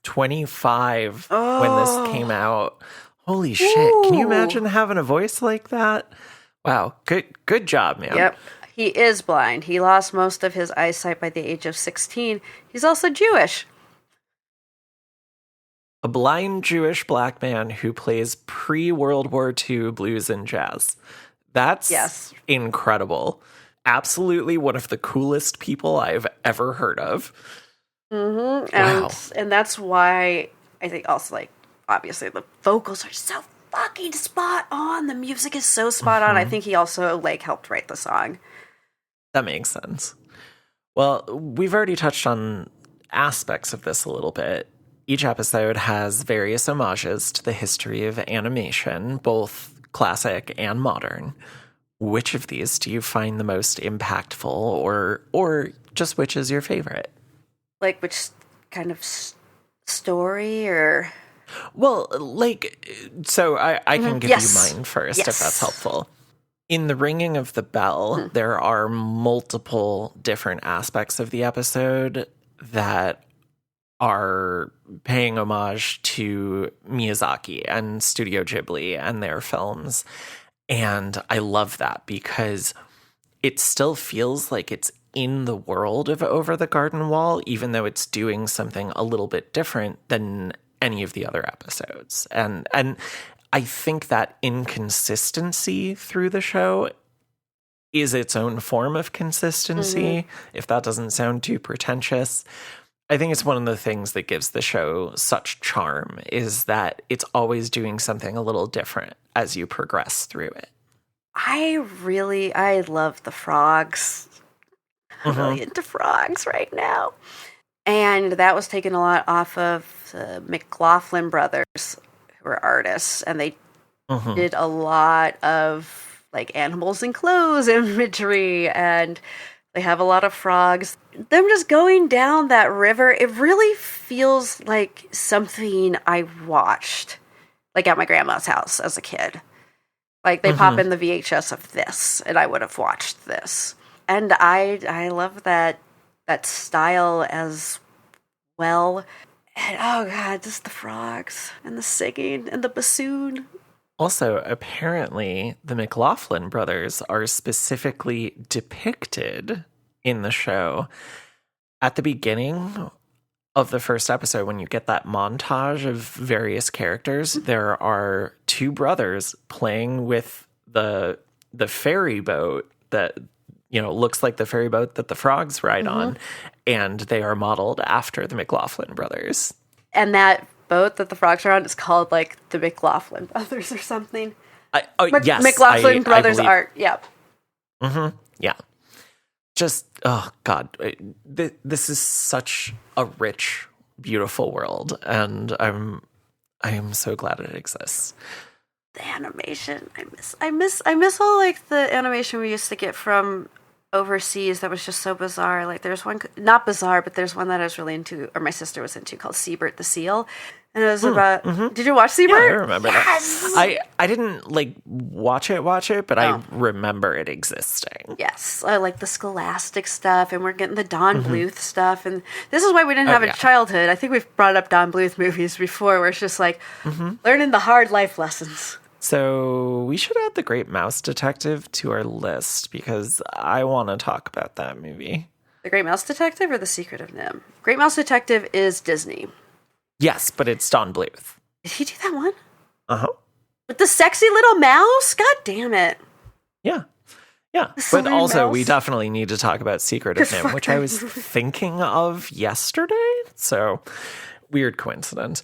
S3: 25 when this came out. Holy shit. Can you imagine having a voice like that? Wow. Good job, man.
S4: Yep. He is blind. He lost most of his eyesight by the age of 16. He's also Jewish.
S3: A blind Jewish black man who plays pre-World War II blues and jazz. That's incredible. Absolutely one of the coolest people I've ever heard of.
S4: Mm-hmm.
S3: Wow.
S4: And that's why I think also, like, obviously the vocals are so fucking spot on. The music is so spot on. I think he also, like, helped write the song.
S3: That makes sense. Well, we've already touched on aspects of this a little bit. Each episode has various homages to the history of animation, both classic and modern. Which of these do you find the most impactful, or just which is your favorite?
S4: Like, which kind of story, or...
S3: Well, like, so I can give you mine first, if that's helpful. In The Ringing of the Bell, there are multiple different aspects of the episode that are paying homage to Miyazaki and Studio Ghibli and their films. And I love that because it still feels like it's in the world of Over the Garden Wall, even though it's doing something a little bit different than any of the other episodes. And I think that inconsistency through the show is its own form of consistency, if that doesn't sound too pretentious. I think it's one of the things that gives the show such charm, is that it's always doing something a little different as you progress through it.
S4: I love the frogs. I'm really into frogs right now. And that was taken a lot off of the McLaughlin brothers, who are artists, and they did a lot of, like, animals and clothes imagery, and they have a lot of frogs. Them just going down that river, it really feels like something I watched, like, at my grandma's house as a kid. Like, they pop in the VHS of this, and I would have watched this. And I love that style as well. And, oh God, just the frogs and the singing and the bassoon.
S3: Also, apparently, the McLaughlin brothers are specifically depicted in the show at the beginning of the first episode. When you get that montage of various characters, there are two brothers playing with the ferry boat that, you know, looks like the ferry boat that the frogs ride on, and they are modeled after the McLaughlin brothers.
S4: And that boat that the frogs are on is called, like, the McLaughlin brothers or something.
S3: Yes.
S4: McLaughlin brothers art, yeah.
S3: Yeah. Just, oh God, this is such a rich, beautiful world, and I am so glad it exists.
S4: The animation, I miss all, like, the animation we used to get from overseas that was just so bizarre. Like, there's one, not bizarre, but there's one that I was really into, or my sister was into, called Seabird the Seal. And it was about, did you watch Seabird?
S3: Yeah, I remember that. I didn't, like, watch it, but I remember it existing.
S4: Yes, I like the Scholastic stuff, and we're getting the Don Bluth stuff, and this is why we didn't have a childhood. I think we've brought up Don Bluth movies before, where it's just like, learning the hard life lessons.
S3: So we should add The Great Mouse Detective to our list, because I want to talk about that movie.
S4: The Great Mouse Detective or The Secret of Nim? Great Mouse Detective is Disney.
S3: Yes, but it's Don Bluth.
S4: Did he do that one?
S3: Uh-huh.
S4: With the sexy little mouse? God damn it.
S3: Yeah. Yeah. But also, we definitely need to talk about Secret of Nim, which I was thinking of yesterday. So, weird coincidence.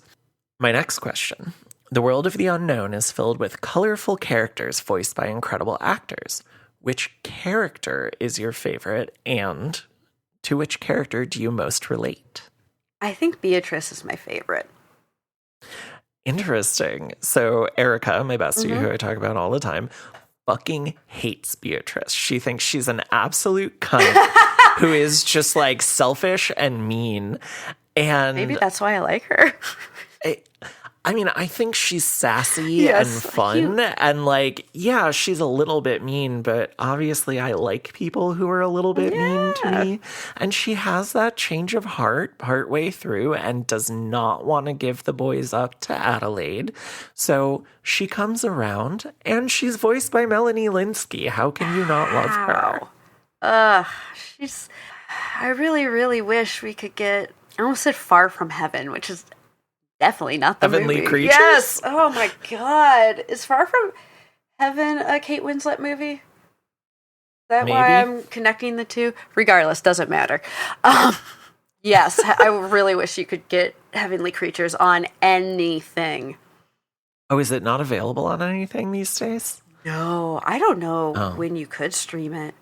S3: My next question. The world of the unknown is filled with colorful characters voiced by incredible actors. Which character is your favorite, and to which character do you most relate?
S4: I think Beatrice is my favorite.
S3: Interesting. So Erica, my bestie, who I talk about all the time, fucking hates Beatrice. She thinks she's an absolute cunt who is just, like, selfish and mean. And
S4: maybe that's why I like her.
S3: I mean, I think she's sassy and fun. And like, yeah, she's a little bit mean, but obviously I like people who are a little bit mean to me. And she has that change of heart partway through and does not want to give the boys up to Adelaide. So she comes around and she's voiced by Melanie Linsky. How can you not love her?
S4: I really, really wish we could get, I almost said Far From Heaven, which is definitely not the
S3: Heavenly
S4: movie.
S3: Creatures?
S4: Yes. Oh my God. Is Far From Heaven a Kate Winslet movie? Is that
S3: Maybe.
S4: why I'm connecting the two? Regardless, doesn't matter. Yes, I really wish you could get Heavenly Creatures on anything.
S3: Oh, is it not available on anything these days?
S4: No, I don't know when you could stream it.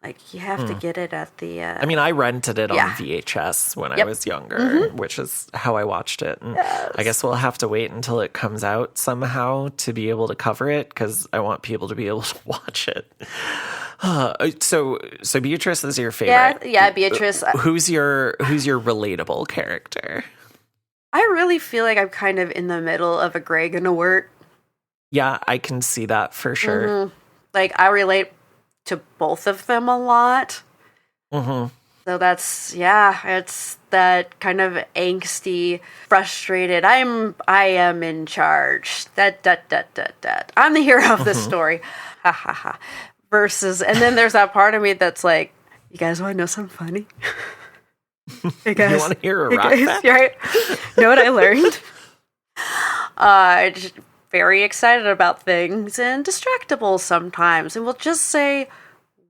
S4: Like, you have to get it at the...
S3: I mean, I rented it on VHS when I was younger, which is how I watched it. And I guess we'll have to wait until it comes out somehow to be able to cover it, because I want people to be able to watch it. So Beatrice is your favorite.
S4: Yeah, Beatrice.
S3: Who's your relatable character?
S4: I really feel like I'm kind of in the middle of a Greg and a Wirt.
S3: Yeah, I can see that for sure.
S4: Mm-hmm. Like, I relate to both of them a lot.
S3: Mm-hmm.
S4: So it's that kind of angsty, frustrated, I am in charge. I'm the hero of this story. Ha ha ha. Versus, and then there's that part of me that's like, you guys want to know something funny? Hey guys.
S3: You want to hear a rock fact?
S4: Right? Know what I learned? Just very excited about things and distractible sometimes, and we'll just say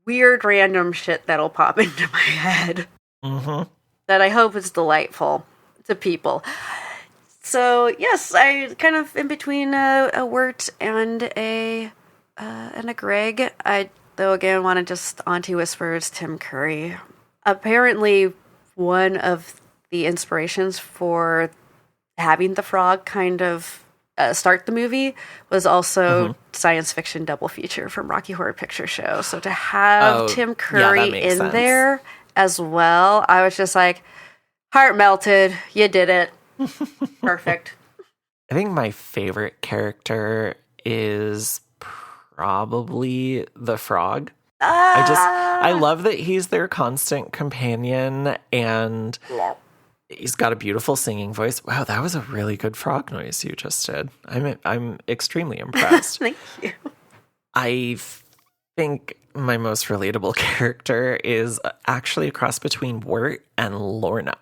S4: weird random shit that'll pop into my head that I hope is delightful to people. So yes, I kind of in between a Wirt and a Greg. I though again want to just Auntie Whispers Tim Curry. Apparently, one of the inspirations for having the frog kind of start the movie was also science fiction double feature from Rocky Horror Picture Show. So to have Tim Curry in there as well, I was just like, heart melted. You did it. Perfect.
S3: I think my favorite character is probably the frog. I love that he's their constant companion, and he's got a beautiful singing voice. Wow, that was a really good frog noise you just did. I'm extremely impressed.
S4: Thank you.
S3: I think my most relatable character is actually a cross between Wirt and Lorna.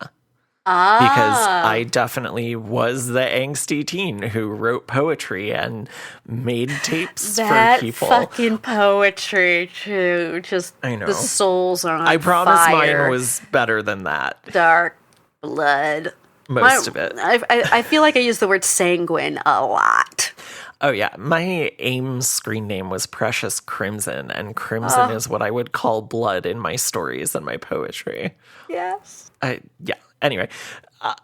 S3: Because I definitely was the angsty teen who wrote poetry and made tapes for people.
S4: That fucking poetry, too. Just,
S3: I know.
S4: The souls are on
S3: I promise
S4: fire.
S3: mine was better than that.
S4: Dark blood.
S3: Most of it.
S4: I feel like I use the word sanguine a lot.
S3: Oh, yeah. My AIM screen name was Precious Crimson, and Crimson is what I would call blood in my stories and my poetry.
S4: Yes.
S3: Yeah. Anyway,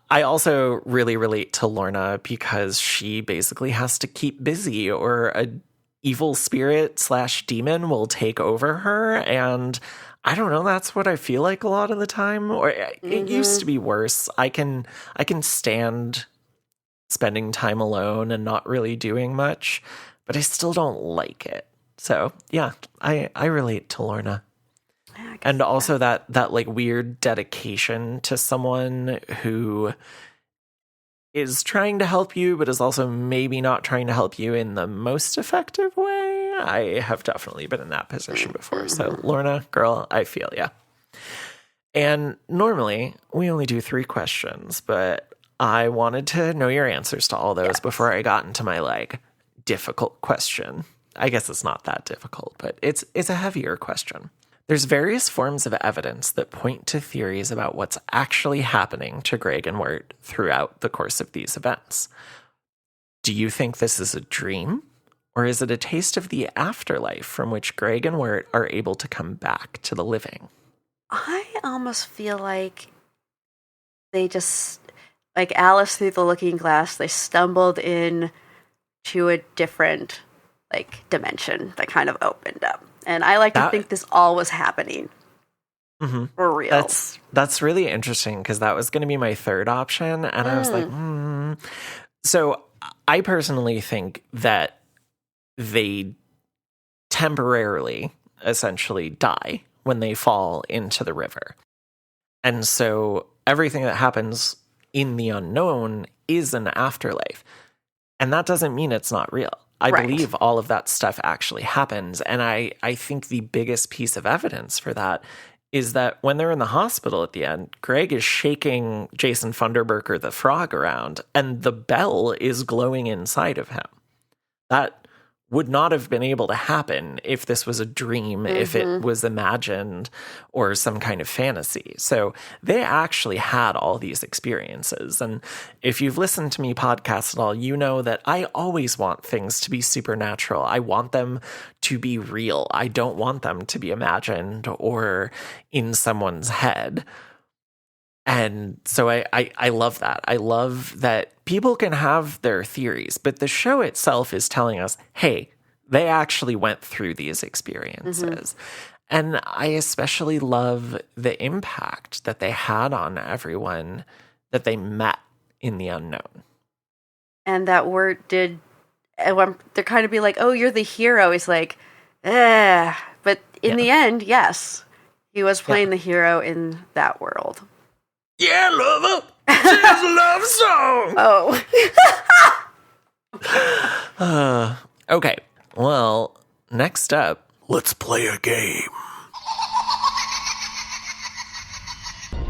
S3: I also really relate to Lorna because she basically has to keep busy or a evil spirit / demon will take over her. And I don't know, that's what I feel like a lot of the time. Or it used to be worse. I can stand spending time alone and not really doing much, but I still don't like it. So yeah, I relate to Lorna. And also that like weird dedication to someone who is trying to help you, but is also maybe not trying to help you in the most effective way. I have definitely been in that position before. So Lorna, girl, I feel ya. And normally we only do 3 questions, but I wanted to know your answers to all those before I got into my like difficult question. I guess it's not that difficult, but it's a heavier question. There's various forms of evidence that point to theories about what's actually happening to Greg and Wirt throughout the course of these events. Do you think this is a dream, or is it a taste of the afterlife from which Greg and Wirt are able to come back to the living?
S4: I almost feel like they just, like Alice through the looking glass, they stumbled in to a different like dimension that kind of opened up. And I like to think this all was happening for real.
S3: That's really interesting because that was going to be my third option. And I was like, So I personally think that they temporarily essentially die when they fall into the river. And so everything that happens in the unknown is an afterlife. And that doesn't mean it's not real. I believe all of that stuff actually happens. And I think the biggest piece of evidence for that is that when they're in the hospital at the end, Greg is shaking Jason Funderburker the frog around, and the bell is glowing inside of him. That would not have been able to happen if this was a dream, if it was imagined or some kind of fantasy. So they actually had all these experiences. And if you've listened to me podcast at all, you know that I always want things to be supernatural. I want them to be real. I don't want them to be imagined or in someone's head. And so I love that. I love that people can have their theories, but the show itself is telling us, hey, they actually went through these experiences. And I especially love the impact that they had on everyone that they met in the unknown.
S4: And that word did, they're kind of be like, oh, you're the hero. He's like, but in the end, yes, he was playing the hero in that world.
S3: Yeah, lover. It's a love song.
S4: Oh.
S3: Okay. Well, next up, let's play a game.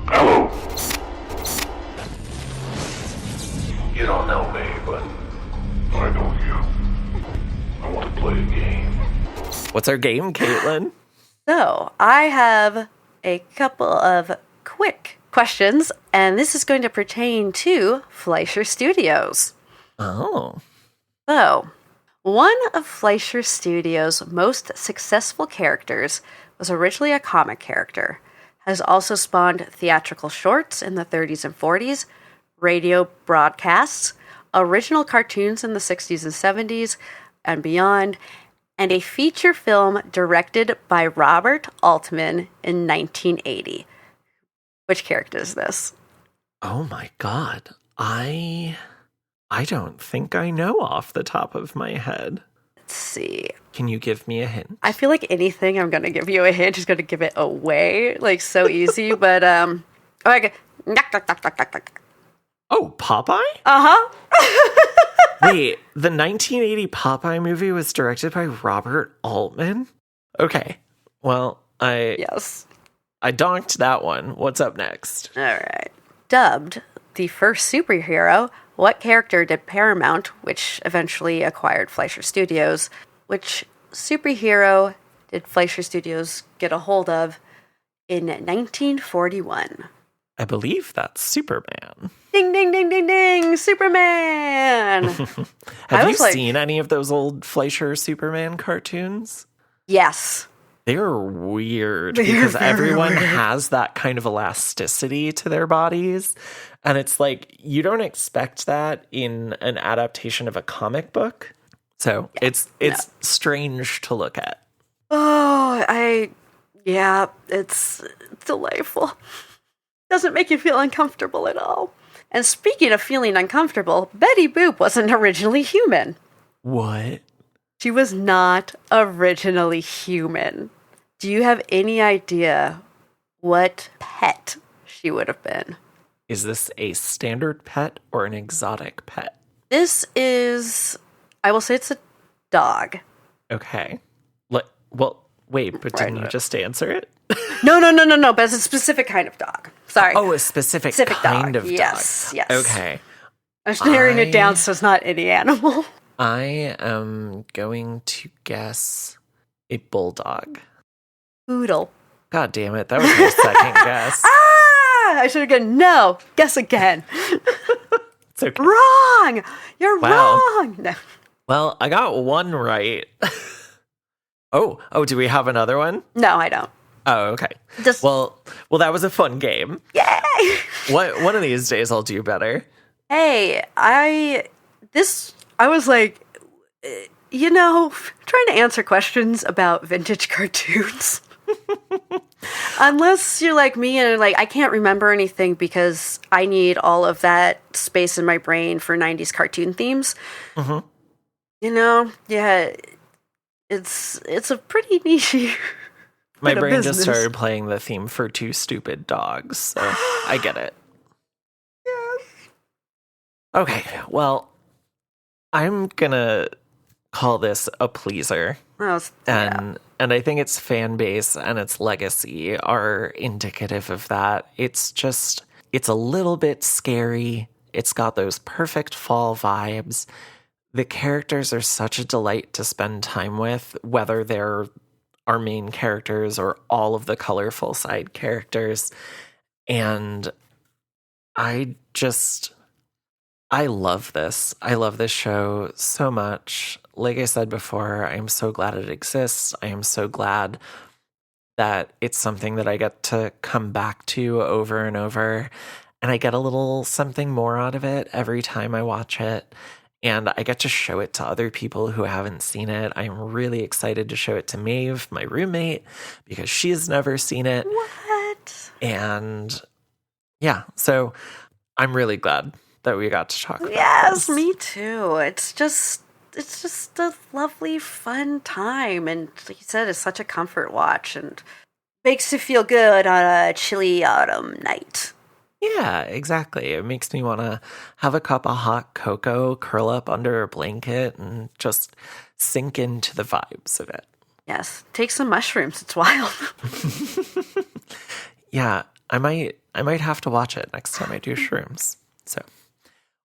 S9: Hello. You don't know me, but I know you. I want to play a game.
S3: What's our game, Caitlin?
S4: So, I have a couple of quick questions, and this is going to pertain to Fleischer Studios.
S3: Oh.
S4: So, one of Fleischer Studios' most successful characters was originally a comic character, has also spawned theatrical shorts in the 30s and 40s, radio broadcasts, original cartoons in the 60s and 70s and beyond, and a feature film directed by Robert Altman in 1980. Which character is this?
S3: Oh my God. I don't think I know off the top of my head.
S4: Let's see.
S3: Can you give me a hint?
S4: I feel like anything I'm going to give you a hint is going to give it away. Like, so easy. But, okay.
S3: Oh, Popeye?
S4: Uh-huh.
S3: Wait, the 1980 Popeye movie was directed by Robert Altman? Okay. Well,
S4: Yes.
S3: I donked that one. What's up next?
S4: All right. Dubbed the first superhero, what character did Paramount, which eventually acquired Fleischer Studios, which superhero did Fleischer Studios get a hold of in 1941?
S3: I believe that's Superman.
S4: Ding, ding, ding, ding, ding! Superman!
S3: Have you seen any of those old Fleischer Superman cartoons?
S4: Yes.
S3: They're weird because everyone has that kind of elasticity to their bodies. And it's like, you don't expect that in an adaptation of a comic book. So it's strange to look at.
S4: Oh, it's delightful. Doesn't make you feel uncomfortable at all. And speaking of feeling uncomfortable, Betty Boop wasn't originally human.
S3: What?
S4: She was not originally human. Do you have any idea what pet she would have been?
S3: Is this a standard pet or an exotic pet?
S4: This is, I will say it's a dog.
S3: Okay. Well, wait, but didn't you just answer it?
S4: No, but it's a specific kind of dog. Sorry.
S3: Oh, a specific kind of dog.
S4: Yes.
S3: Okay.
S4: I'm just narrowing it down so it's not any animal.
S3: I am going to guess a bulldog.
S4: Poodle.
S3: God damn it, that was my second guess.
S4: I should have gone, no, guess again.
S3: It's okay.
S4: Wrong! You're wrong! No.
S3: Well, I got one right. Oh, do we have another one?
S4: No, I don't.
S3: Oh, okay. Well, that was a fun game.
S4: Yay!
S3: One of these days I'll do better.
S4: Hey, I was like, trying to answer questions about vintage cartoons. Unless you're like me and like I can't remember anything because I need all of that space in my brain for 90s cartoon themes.
S3: Mm-hmm.
S4: You know? Yeah. It's a pretty niche.
S3: My brain just started playing the theme for Two Stupid Dogs, so I get it.
S4: Yes.
S3: Okay, well, I'm gonna call this a pleaser. And I think its fan base and its legacy are indicative of that. It's a little bit scary. It's got those perfect fall vibes. The characters are such a delight to spend time with, whether they're our main characters or all of the colorful side characters. And I love this. I love this show so much. Like I said before, I'm so glad it exists. I am so glad that it's something that I get to come back to over and over. And I get a little something more out of it every time I watch it. And I get to show it to other people who haven't seen it. I'm really excited to show it to Maeve, my roommate, because she has never seen it.
S4: What?
S3: And yeah, so I'm really glad that we got to talk about
S4: Yes,
S3: this.
S4: me too. It's just a lovely, fun time. And like you said, it's such a comfort watch and makes you feel good on a chilly autumn night.
S3: Yeah, exactly. It makes me want to have a cup of hot cocoa, curl up under a blanket, and just sink into the vibes of it.
S4: Yes, take some mushrooms. It's wild.
S3: Yeah, I might have to watch it next time I do shrooms. So,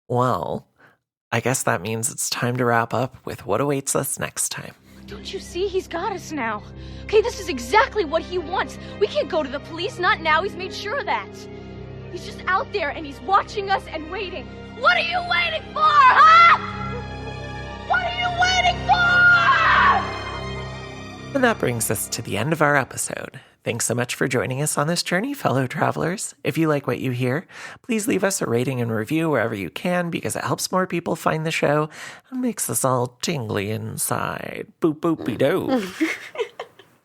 S3: well, I guess that means it's time to wrap up with what awaits us next time.
S10: Don't you see? He's got us now. Okay, this is exactly what he wants. We can't go to the police. Not now. He's made sure of that. He's just out there and he's watching us and waiting. What are you waiting for, huh? What are you waiting for?
S3: And that brings us to the end of our episode. Thanks so much for joining us on this journey, fellow travelers. If you like what you hear, please leave us a rating and review wherever you can because it helps more people find the show and makes us all tingly inside. Boop boopy doo.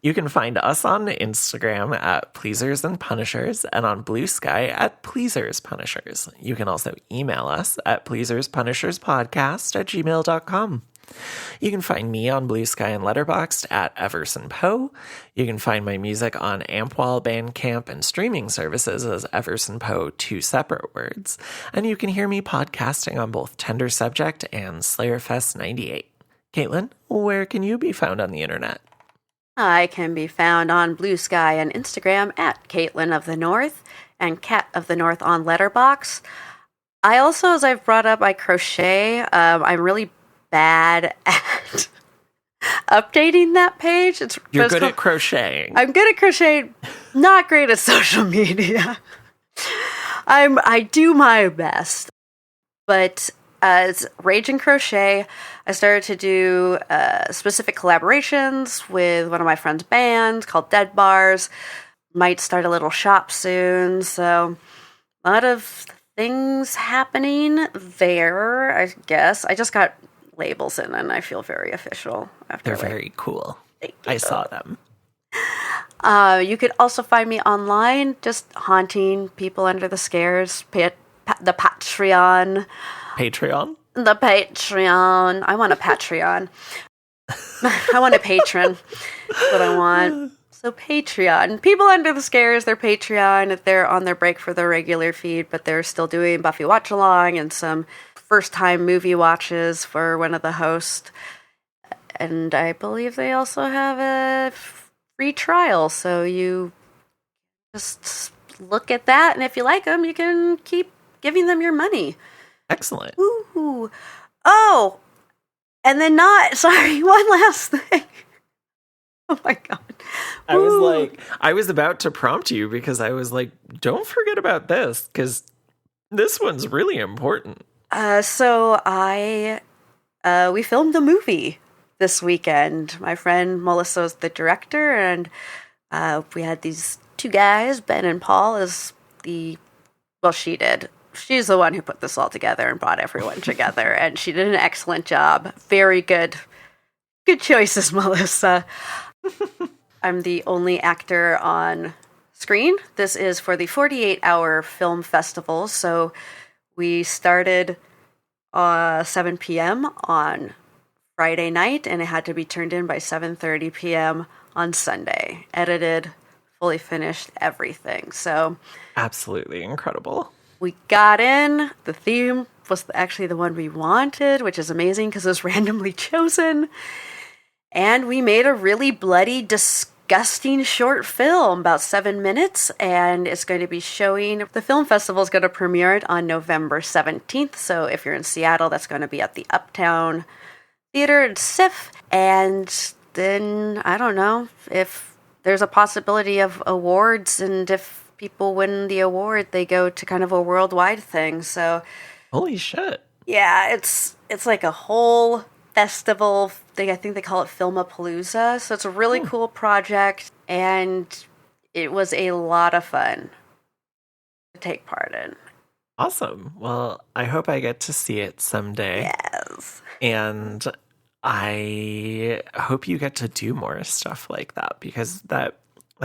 S3: You can find us on Instagram at Pleasers and Punishers and on Blue Sky at Pleasers Punishers. You can also email us at pleaserspunisherspodcast@gmail.com. You can find me on Blue Sky and Letterboxd at Everson Poe. You can find my music on Ampwall, Bandcamp, and streaming services as Everson Poe, 2 separate words. And you can hear me podcasting on both Tender Subject and Slayerfest 98. Caitlin, where can you be found on the internet?
S4: I can be found on Blue Sky and Instagram at Caitlin of the North and Cat of the North on Letterboxd. I also, as I've brought up, I crochet. I'm really bad at updating that page.
S3: You're good at crocheting.
S4: I'm good at crocheting, not great at social media. I do my best, but it's Rage and Crochet. I started to do specific collaborations with one of my friend's bands called Dead Bars. Might start a little shop soon, so a lot of things happening there, I guess. I just got labels in and I feel very official after.
S3: They're very cool.
S4: Thank you.
S3: I saw them.
S4: You could also find me online, just haunting people under the stairs. The Patreon.
S3: Patreon?
S4: The Patreon. I want a Patreon. I want a patron. That's what I want. So Patreon. People under the stairs, their Patreon, if they're on their break for their regular feed, but they're still doing Buffy Watch Along and some first-time movie watches for one of the hosts. And I believe they also have a free trial, so you just look at that, and if you like them, you can keep giving them your money.
S3: Excellent.
S4: Ooh. Oh, and then one last thing. Oh my God.
S3: I was about to prompt you because I was like, don't forget about this because this one's really important.
S4: So we filmed a movie this weekend. My friend Melissa's the director, and we had these 2 guys, Ben and Paul, she did. She's the one who put this all together and brought everyone together, and she did an excellent job. Very good. Good choices, Melissa. I'm the only actor on screen. This is for the 48-hour film festival. So we started 7 p.m. on Friday night, and it had to be turned in by 7:30 p.m. on Sunday. Edited, fully finished, everything. So
S3: absolutely incredible.
S4: We got in. The theme was actually the one we wanted, which is amazing because it was randomly chosen. And we made a really bloody, disgusting short film, about 7 minutes, and it's going to be showing. The film festival is going to premiere it on November 17th. So if you're in Seattle, that's going to be at the Uptown Theater in SIF. And then, I don't know, if there's a possibility of awards, and if people win the award, they go to kind of a worldwide thing. So,
S3: holy shit.
S4: Yeah, it's like a whole festival thing. I think they call it Filmapalooza. So it's a really cool project, and it was a lot of fun to take part in.
S3: Awesome. Well, I hope I get to see it someday.
S4: Yes.
S3: And I hope you get to do more stuff like that, because that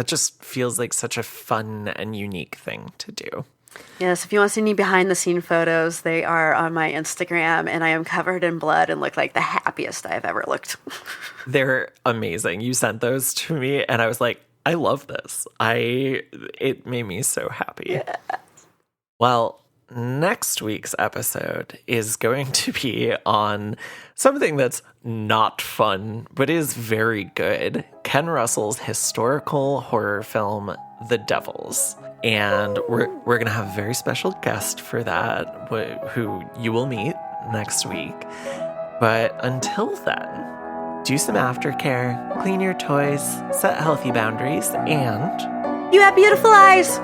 S3: just feels like such a fun and unique thing to do.
S4: Yes, if you want to see any behind-the-scene photos, they are on my Instagram, and I am covered in blood and look like the happiest I've ever looked.
S3: They're amazing. You sent those to me, and I was like, I love this. It made me so happy.
S4: Yeah.
S3: Well, next week's episode is going to be on something that's not fun, but is very good. Ken Russell's historical horror film, The Devils. And we're going to have a very special guest for that, who you will meet next week. But until then, do some aftercare, clean your toys, set healthy boundaries, and
S4: you have beautiful eyes!